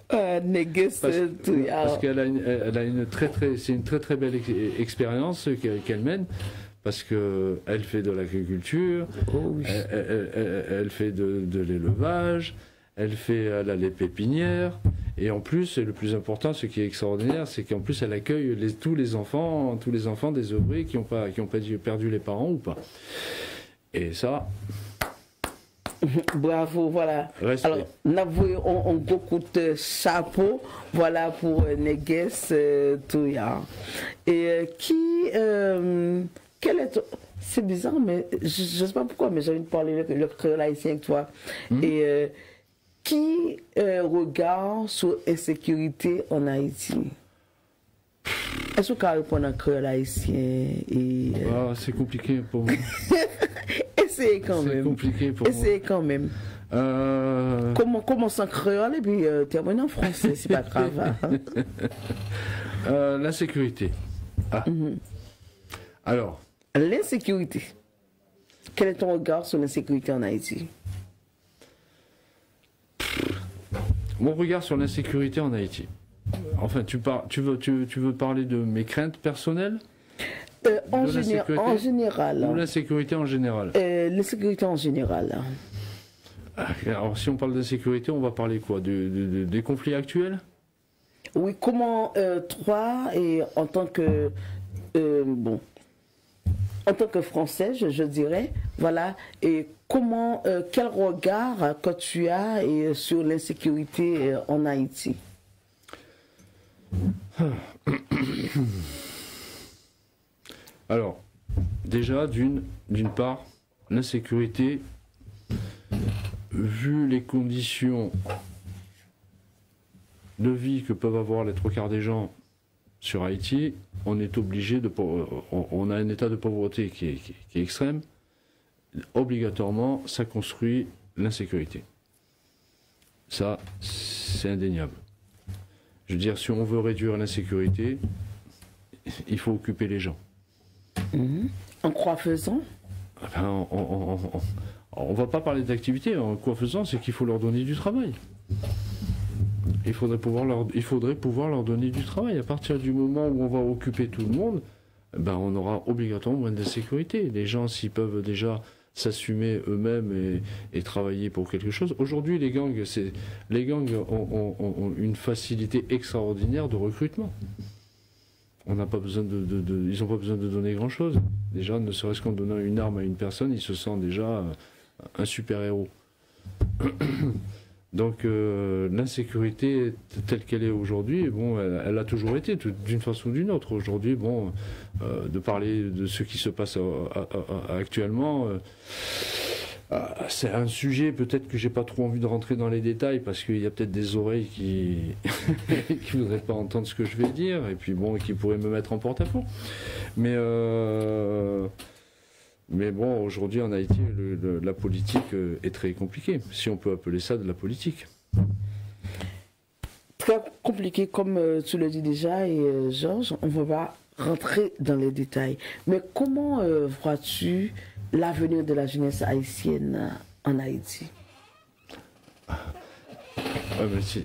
Parce qu'elle a une très belle expérience qu'elle mène. Parce qu'elle fait de l'agriculture, elle fait de l'élevage, elle a les pépinières, et en plus, et le plus important, ce qui est extraordinaire, c'est qu'en plus elle accueille tous les enfants des ouvriers qui ont perdu les parents ou pas. Et ça... Bravo, voilà. Respect. Alors, on beaucoup de chapeau, voilà, pour Neges Touya. Et quel est... C'est bizarre, mais je ne sais pas pourquoi, mais j'ai envie de parler le créole haïtien avec toi. Et qui regarde sur l'insécurité en Haïti? Est-ce que tu répondre en créole haïtien? C'est compliqué pour moi. Essayez quand même. C'est compliqué pour moi. Essayez quand même. Commence en créole et puis termine en français, c'est pas grave. L'insécurité. Alors. L'insécurité. Quel est ton regard sur l'insécurité en Haïti? Mon regard sur l'insécurité en Haïti. Enfin, tu veux parler de mes craintes personnelles? En général. Ou l'insécurité en général? L'insécurité en général. Alors, si on parle d'insécurité, on va parler quoi? Des conflits actuels? Oui, comment toi, et en tant que en tant que Français, je dirais, voilà, et comment, quel regard que tu as sur l'insécurité en Haïti? Alors, déjà, d'une part, l'insécurité, vu les conditions de vie que peuvent avoir les trois quarts des gens sur Haïti, on est obligé on a un état de pauvreté qui est extrême. Obligatoirement, ça construit l'insécurité. Ça, c'est indéniable. Je veux dire, si on veut réduire l'insécurité, il faut occuper les gens. En quoi faisant? Enfin, on va pas parler d'activité. En quoi faisant, c'est qu'il faut leur donner du travail. Il faudrait pouvoir leur donner du travail. À partir du moment où on va occuper tout le monde, ben on aura obligatoirement moins d'insécurité. Les gens, s'ils peuvent déjà s'assumer eux-mêmes et travailler pour quelque chose. Aujourd'hui, les gangs ont une facilité extraordinaire de recrutement. On n'a pas besoin ils n'ont pas besoin de donner grand-chose. Déjà, ne serait-ce qu'en donnant une arme à une personne, ils se sentent déjà un super-héros. Donc l'insécurité telle qu'elle est aujourd'hui, bon, elle a toujours été d'une façon ou d'une autre. Aujourd'hui, bon, de parler de ce qui se passe actuellement, c'est un sujet peut-être que j'ai pas trop envie de rentrer dans les détails parce qu'il y a peut-être des oreilles qui qui voudraient pas entendre ce que je vais dire et puis bon, qui pourraient me mettre en porte-à-faux. Mais bon, aujourd'hui en Haïti, la politique est très compliquée, si on peut appeler ça de la politique. Très compliqué, comme tu le dis déjà, et Georges, on ne va pas rentrer dans les détails. Mais comment vois-tu l'avenir de la jeunesse haïtienne en Haïti?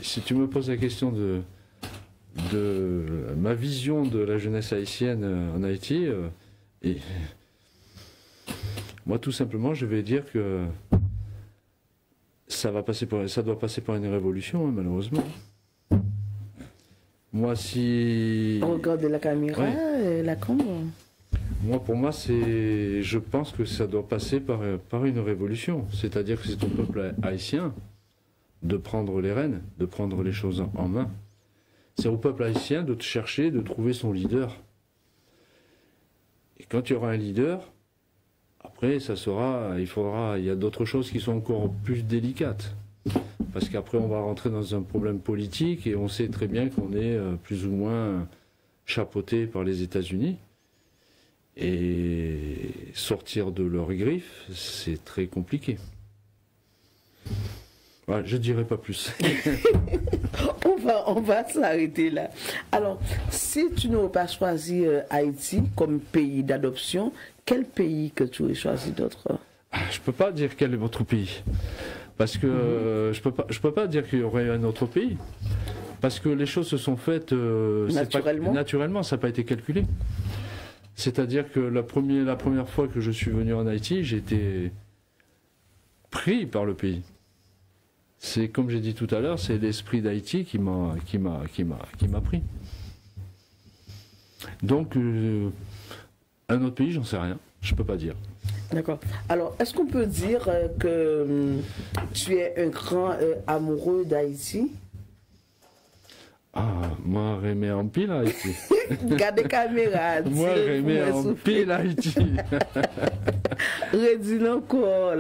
Si tu me poses la question de ma vision de la jeunesse haïtienne en Haïti, et moi tout simplement je vais dire que ça doit passer par une révolution, hein, malheureusement. Moi si... On regarde la caméra, ouais. La cambre. Pour moi, je pense que ça doit passer par une révolution. C'est-à-dire que c'est au peuple haïtien de prendre les rênes, de prendre les choses en main. C'est au peuple haïtien de chercher, de trouver son leader. Et quand il y aura un leader, après, il y a d'autres choses qui sont encore plus délicates. Parce qu'après, on va rentrer dans un problème politique et on sait très bien qu'on est plus ou moins chapeauté par les États-Unis. Et sortir de leurs griffes, c'est très compliqué. Ouais, je dirais pas plus. on va s'arrêter là. Alors, si tu n'aurais pas choisi Haïti comme pays d'adoption, quel pays que tu aurais choisi d'autre? Je peux pas dire quel est votre pays. Parce que je peux pas dire qu'il y aurait un autre pays. Parce que les choses se sont faites naturellement, ça n'a pas été calculé. C'est-à-dire que la première fois que je suis venu en Haïti, j'ai été pris par le pays. C'est comme j'ai dit tout à l'heure, c'est l'esprit d'Haïti qui m'a pris. Donc un autre pays, j'en sais rien, je peux pas dire. D'accord. Alors, est-ce qu'on peut dire que tu es un grand amoureux d'Haïti? Ah, moi, Rémé en pile Haïti. Gardez caméra. Moi, Rémé en pile Haïti. Redis encore,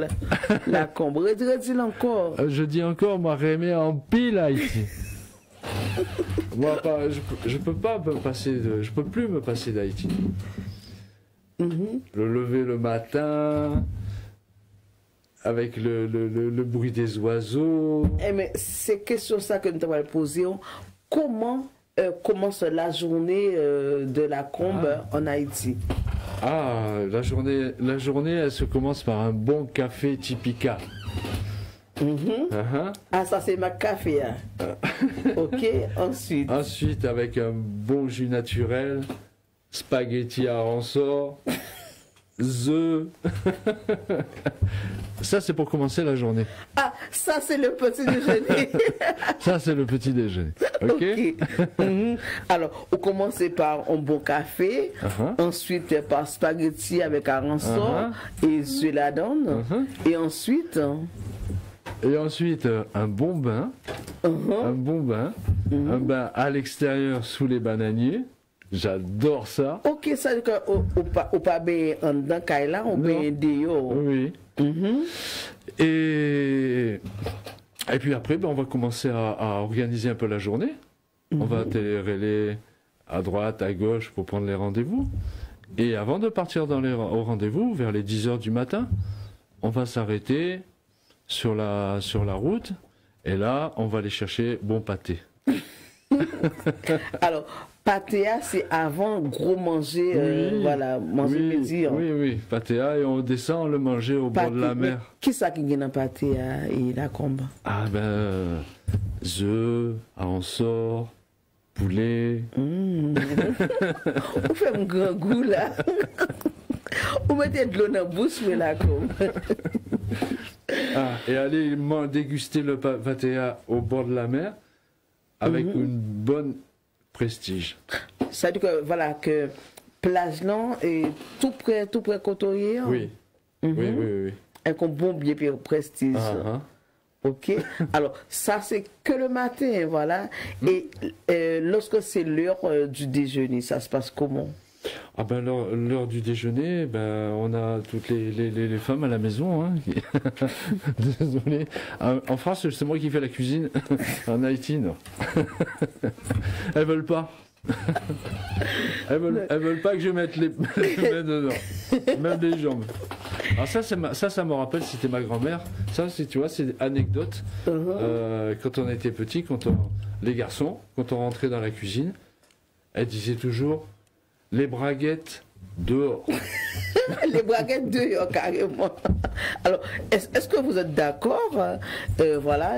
la combre. Redis encore. Je dis encore, moi, Rémé en pile Haïti. Moi, je peux pas me passer je peux plus me passer d'Haïti. Le lever le matin, avec le bruit des oiseaux. Mais c'est question ça que nous t'avons posé. Comment commence la journée de la combe en Haïti? La journée, elle se commence par un bon café typica. Ah, ça c'est ma café. Hein. Ok, ensuite. Ensuite, avec un bon jus naturel, spaghetti à ressort, œufs. Ça, c'est pour commencer la journée. Ah, ça, c'est le petit déjeuner. Ça, c'est le petit déjeuner. OK, Alors, on commence par un bon café, ensuite par spaghetti avec arançon et œufs la donne, et ensuite... un bon bain, un bain à l'extérieur sous les bananiers. J'adore ça. Ok, ça veut dire qu'on pas bien en dedans, là, on bien dehors. Oui. Et puis après, on va commencer à organiser un peu la journée. On va télé-relais à droite, à gauche pour prendre les rendez-vous. Et avant de partir au rendez-vous, vers les 10h du matin, on va s'arrêter sur la route. Et là, on va aller chercher bon pâté. Alors, patéa, c'est avant gros manger, manger midi. Oui, patéa, et on descend le manger au bord de la mer. Qui ça qui gagne dans patéa et la combe? Ah ben, œufs, sort, poulet. On fait un grand goût là. On mettait de l'eau dans la bouche, mais la combe. Et aller déguster le patéa au bord de la mer avec une bonne prestige. Ça veut dire que, que plage non est tout près côtoyer. Oui. Oui. Avec un bon bien prestige. Ok. Alors, ça, c'est que le matin, voilà. Et lorsque c'est l'heure du déjeuner, ça se passe comment? Ah ben l'heure du déjeuner, on a toutes les femmes à la maison. Hein. Désolé. En France, c'est moi qui fais la cuisine. En Haïti, non. Elles veulent pas. Elles veulent pas que je mette les mains dedans. Même les jambes. Alors ça me rappelle, c'était ma grand-mère. Ça, tu vois, c'est anecdote. Quand on était petit, les garçons, quand on rentrait dans la cuisine, elle disait toujours les braguettes dehors. Les braguettes dehors, carrément. Alors, est-ce que vous êtes d'accord, voilà,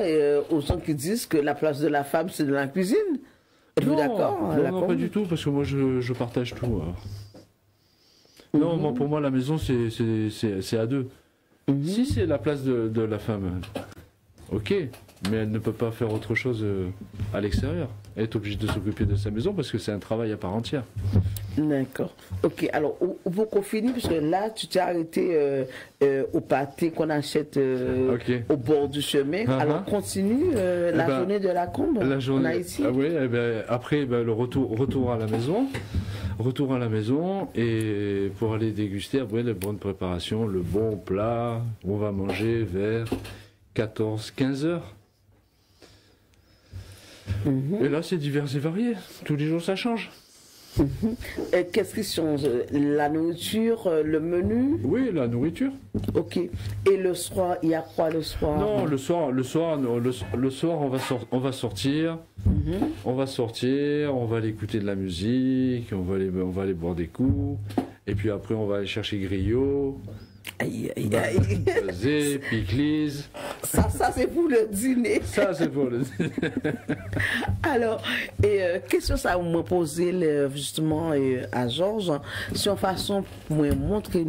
aux gens qui disent que la place de la femme, c'est dans la cuisine? Êtes-vous d'accord? Non, pas du tout, parce que moi, je partage tout. Non, pour moi, la maison, c'est à deux. Si c'est la place de la femme, ok, mais elle ne peut pas faire autre chose à l'extérieur. Elle est obligée de s'occuper de sa maison parce que c'est un travail à part entière. D'accord. Ok, alors, pour qu'on finisse, parce que là, tu t'es arrêté au pâté qu'on achète au bord du chemin. Alors, continue la journée de la combe en Haïti. Oui, après, le retour à la maison. Retour à la maison et pour aller déguster après les bonnes préparations, le bon plat, on va manger vers 14-15 heures. Et là, c'est divers et varié. Tous les jours, ça change. Qu'est-ce qui change? La nourriture, le menu? Oui, la nourriture. Ok. Et le soir, il y a quoi le soir? Non, le soir, on va sortir. On va sortir, on va aller écouter de la musique, on va aller boire des coups. Et puis après, on va aller chercher griot. Aïe, aïe, aïe. Piclise. Ça c'est pour le dîner. Ça, c'est pour le dîner. Alors, question ça vous me posez justement à Georges, sur façon pour montrer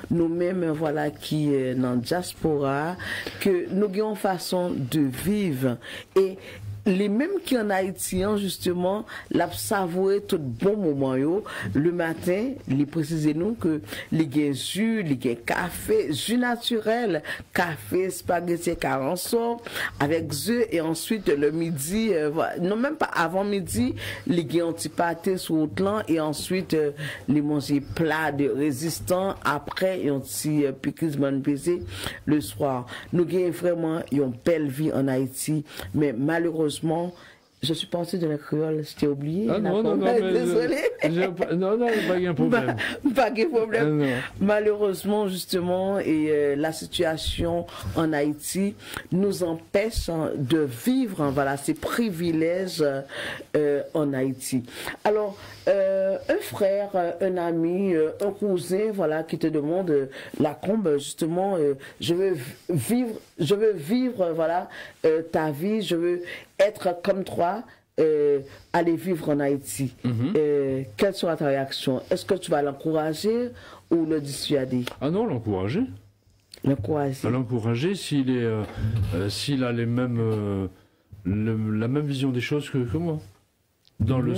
nous-mêmes, voilà, qui dans la diaspora, que nous avons une façon de vivre. Et les mêmes qui en Haïti, justement, la savourer tout bon moment, le matin, les préciser nous que les gains jus, les gains café, jus naturel, café, spaghetti carançon, avec œufs, et ensuite le midi, non même pas avant midi, les gains un petit pâté sur le plan, et ensuite les manger plat de résistant, après, un petit piquis bon baiser le soir. Nous gagnons vraiment une belle vie en Haïti, mais malheureusement, je suis partie de la créole, je t'ai oublié. Non, désolé. Non, pas de problème. Pas de problème. Malheureusement, justement, et la situation en Haïti nous empêche de vivre, voilà, ces privilèges en Haïti. Alors, un frère, un ami, un cousin, voilà, qui te demande la combe, justement, je veux vivre, voilà, ta vie, je veux être comme toi, aller vivre en Haïti. Quelle sera ta réaction? Est-ce que tu vas l'encourager ou le dissuader? Ah non, l'encourager. L'encourager s'il a les mêmes, la même vision des choses que moi. Dans le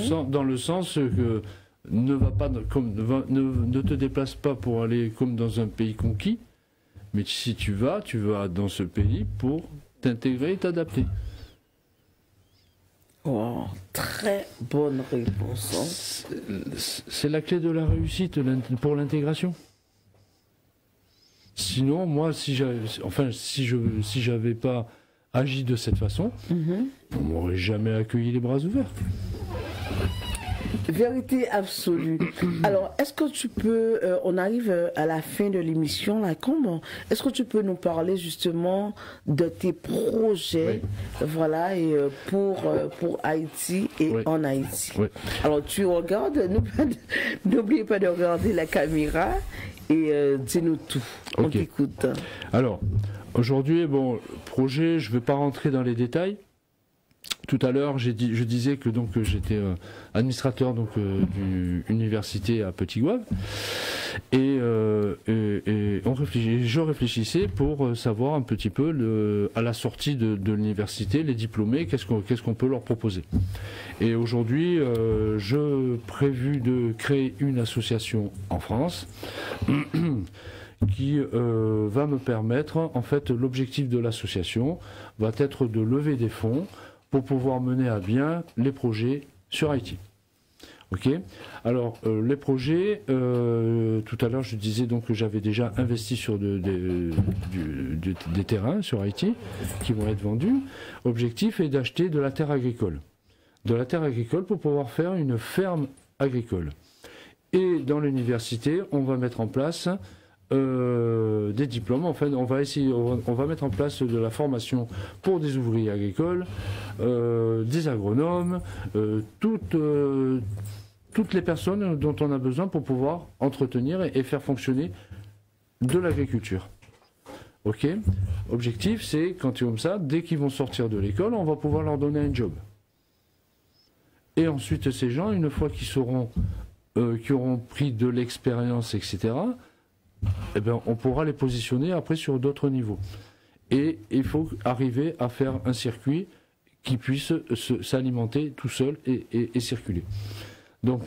sens que ne te déplace pas pour aller comme dans un pays conquis, mais si tu vas dans ce pays pour t'intégrer et t'adapter. Oh, très bonne réponse. C'est la clé de la réussite pour l'intégration. Sinon, moi, si j'avais pas agi de cette façon, on m'aurait jamais accueilli les bras ouverts. Vérité absolue. Alors, est-ce que tu peux, on arrive à la fin de l'émission, là, comment? Est-ce que tu peux nous parler justement de tes projets, voilà, et pour Haïti et en Haïti? Alors, tu regardes, n'oublie pas de regarder la caméra et dis-nous tout. On t'écoute. Alors, aujourd'hui, bon, projet, je ne vais pas rentrer dans les détails. Tout à l'heure, je disais que donc j'étais administrateur d'une université à Petit-Gouave et je réfléchissais pour savoir un petit peu à la sortie de l'université, les diplômés, qu'est-ce qu'on peut leur proposer. Et aujourd'hui, je prévu de créer une association en France qui va me permettre, en fait, l'objectif de l'association va être de lever des fonds pour pouvoir mener à bien les projets sur Haïti. Ok. Alors les projets, tout à l'heure je disais donc que j'avais déjà investi sur des terrains sur Haïti qui vont être vendus. L'objectif est d'acheter de la terre agricole. De la terre agricole pour pouvoir faire une ferme agricole. Et dans l'université, on va mettre en place des diplômes. Enfin, on va mettre en place de la formation pour des ouvriers agricoles, des agronomes, toutes les personnes dont on a besoin pour pouvoir entretenir et faire fonctionner de l'agriculture. Ok. Objectif, c'est quand tu es comme ça, dès qu'ils vont sortir de l'école, on va pouvoir leur donner un job. Et ensuite, ces gens, une fois qu'ils auront pris de l'expérience, etc., eh bien, on pourra les positionner après sur d'autres niveaux. Et il faut arriver à faire un circuit qui puisse s'alimenter tout seul et circuler. Donc,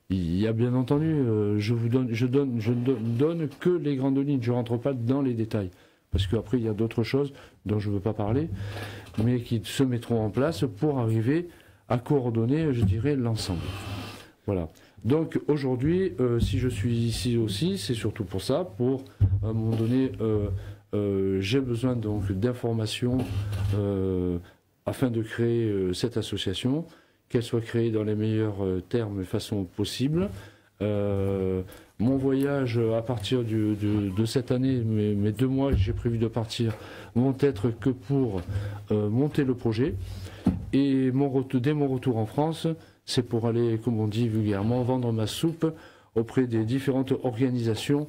il y a bien entendu, je ne donne que les grandes lignes, je ne rentre pas dans les détails. Parce qu'après, il y a d'autres choses dont je ne veux pas parler, mais qui se mettront en place pour arriver à coordonner, je dirais, l'ensemble. Voilà. Donc aujourd'hui, si je suis ici aussi, c'est surtout pour ça, pour à un moment donné, j'ai besoin donc d'informations afin de créer cette association, qu'elle soit créée dans les meilleurs termes et façons possibles. Mon voyage à partir de cette année, mes 2 mois que j'ai prévu de partir, vont être que pour monter le projet. Et dès mon retour en France, c'est pour aller, comme on dit vulgairement, vendre ma soupe auprès des différentes organisations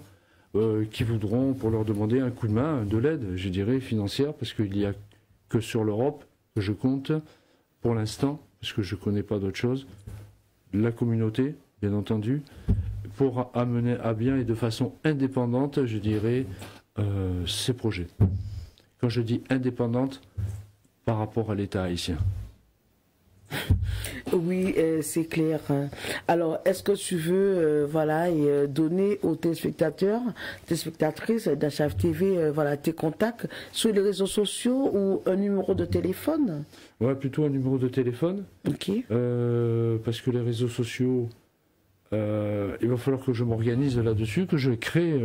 qui voudront, pour leur demander un coup de main, de l'aide, je dirais, financière, parce qu'il n'y a que sur l'Europe que je compte, pour l'instant, parce que je ne connais pas d'autre chose, la communauté, bien entendu, pour amener à bien et de façon indépendante, je dirais, ces projets. Quand je dis indépendante, par rapport à l'État haïtien. Oui, c'est clair. Alors, est-ce que tu veux donner aux téléspectateurs, téléspectatrices d'HF TV, tes contacts sur les réseaux sociaux ou un numéro de téléphone? Ouais, plutôt un numéro de téléphone. Ok. Parce que les réseaux sociaux, il va falloir que je m'organise là-dessus, que je crée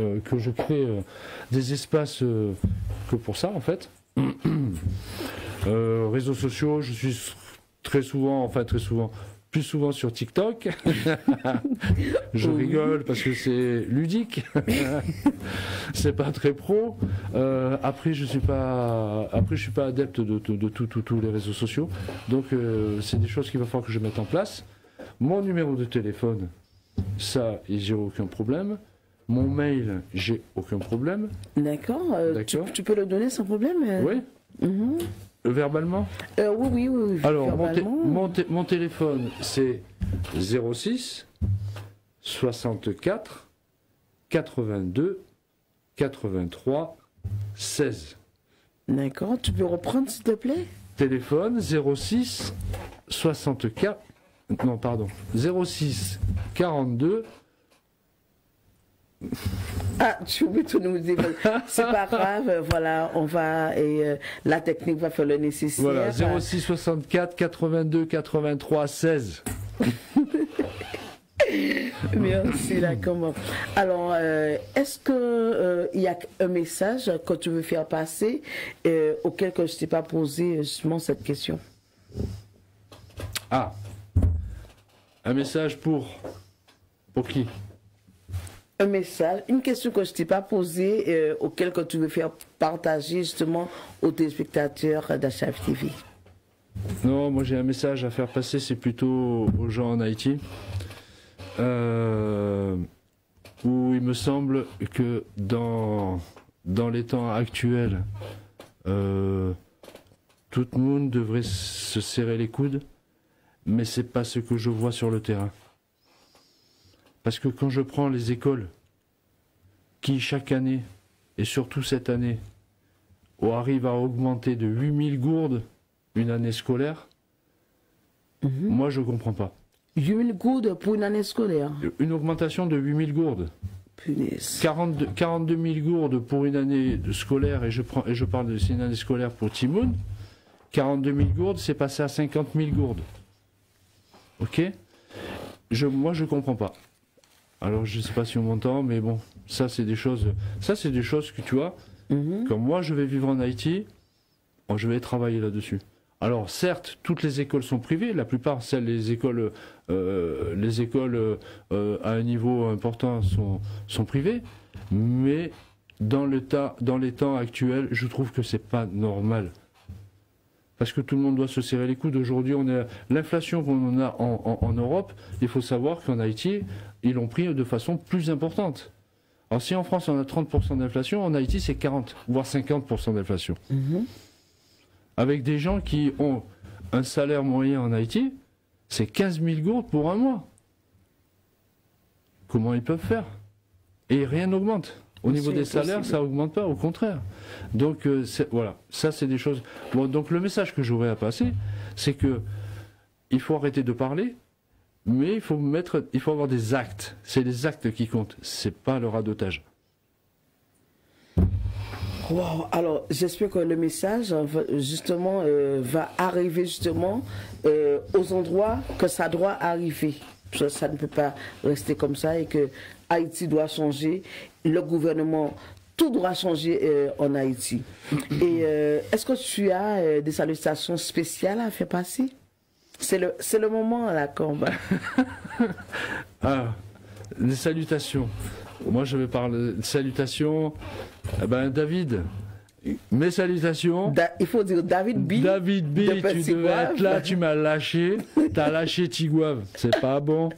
des espaces que pour ça, en fait. Réseaux sociaux, je suis plus souvent sur TikTok. Je rigole parce que c'est ludique. C'est pas très pro. Après, je suis pas adepte de tous les réseaux sociaux. Donc, c'est des choses qu'il va falloir que je mette en place. Mon numéro de téléphone, ça, j'ai aucun problème. Mon mail, j'ai aucun problème. D'accord. Tu peux le donner sans problème. Oui. Verbalement? Oui. Alors, mon téléphone, c'est 06 64 82 83 16. D'accord. Tu peux reprendre, s'il te plaît? Téléphone 06 64... Non, pardon. 06 42... Ah, tu oublies tout nous dire. C'est pas grave, voilà, on va la technique va faire le nécessaire. Voilà, 06 64 82 83 16. Merci, là, comment. Alors, est-ce que il y a un message que tu veux faire passer auquel que je t'ai pas posé justement cette question? Ah, un message pour qui? Un message, une question que je ne t'ai pas posée, auquel que tu veux faire partager justement aux téléspectateurs d'HF TV. Non, moi j'ai un message à faire passer, c'est plutôt aux gens en Haïti, où il me semble que dans les temps actuels, tout le monde devrait se serrer les coudes, mais c'est pas ce que je vois sur le terrain. Parce que quand je prends les écoles qui, chaque année, et surtout cette année, arrivent à augmenter de 8000 gourdes une année scolaire, moi je ne comprends pas. 8000 gourdes pour une année scolaire? Une augmentation de 8000 gourdes. Punaise. 42 000 gourdes pour une année scolaire, et je parle de une année scolaire pour Timoun. 42 000 gourdes, c'est passé à 50 000 gourdes. Ok? Moi je ne comprends pas. Alors je ne sais pas si on m'entend, mais bon, ça c'est des choses que tu vois, comme moi je vais vivre en Haïti, je vais travailler là-dessus. Alors certes, toutes les écoles sont privées, la plupart, les écoles à un niveau important sont privées, Mais dans les temps actuels, je trouve que c'est pas normal. Parce que tout le monde doit se serrer les coudes. Aujourd'hui, l'inflation qu'on a en Europe, il faut savoir qu'en Haïti, ils l'ont pris de façon plus importante. Alors si en France on a 30% d'inflation, en Haïti c'est 40, voire 50% d'inflation. Avec des gens qui ont un salaire moyen en Haïti, c'est 15 000 gourdes pour un mois. Comment ils peuvent faire? Et rien n'augmente. Au niveau des salaires, ça n'augmente pas, au contraire. Donc voilà, ça c'est des choses... Bon, donc le message que j'aurais à passer, c'est que il faut arrêter de parler, mais il faut avoir des actes. C'est les actes qui comptent, c'est pas le radotage. Wow. Alors j'espère que le message justement va arriver justement aux endroits que ça doit arriver. Ça ne peut pas rester comme ça et que Haïti doit changer, le gouvernement, tout doit changer en Haïti. Et est-ce que tu as des salutations spéciales à faire passer? C'est le moment, la combat. Ah, des salutations. Moi, je vais parler de salutations. Eh ben, David, mes salutations. Il faut dire David B. David B, tu devais être là, tu m'as lâché. T'as lâché Tigouave, c'est pas bon.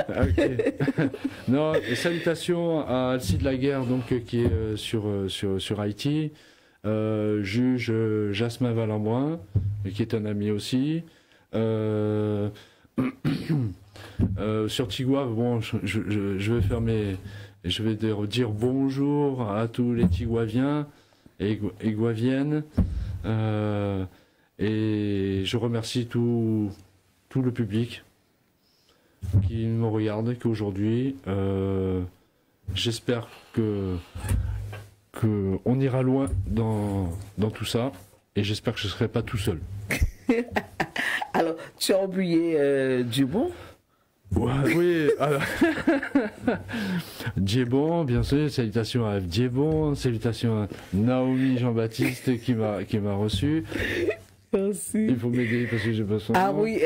Okay. Non, salutations à Alcide Laguerre, donc, qui est sur Haïti. Juge Jasmin Valambrin, qui est un ami aussi. Sur Tigouave, bon, je vais faire je vais dire bonjour à tous les Tigouaviens et Gouaviennes. Et je remercie tout le public qui me regarde, qu'aujourd'hui, j'espère qu'on ira loin dans tout ça, et j'espère que je ne serai pas tout seul. Alors, tu as oublié Djibon? Ouais, oui, alors... Djibon, bien sûr, salutations à Djibon, salutations à Naomi Jean-Baptiste qui m'a reçu. Merci. Il faut m'aider parce que j'ai pas son nom. Ah oui,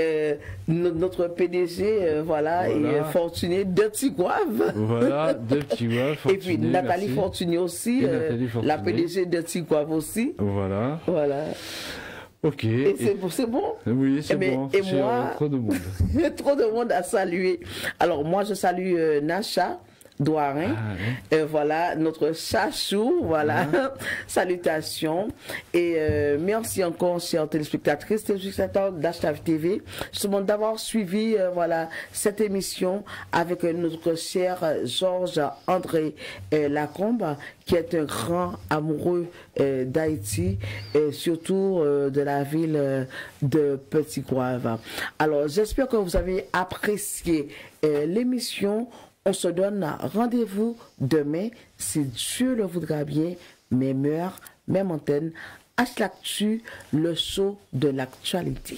notre PDG, voilà, et Fortuné de Tigouave. Voilà, de Tigouave. Et puis Nathalie Fortuné aussi, la PDG de Tigouave aussi. Voilà. Voilà. Ok. Et c'est bon? Oui, c'est bon. Et moi, trop de monde. trop de monde à saluer. Alors moi, je salue Nacha Douarin, voilà, notre chachou, voilà, salutations, et merci encore, chers téléspectatrices, téléspectateurs d'HTV TV, justement d'avoir suivi, voilà, cette émission avec notre cher Georges-André Lacombe, qui est un grand amoureux d'Haïti, et surtout de la ville de Petit-Gouave. Alors, j'espère que vous avez apprécié l'émission. On se donne rendez-vous demain, si Dieu le voudra bien, même heure, même antenne, H-L'actu, le show de l'actualité.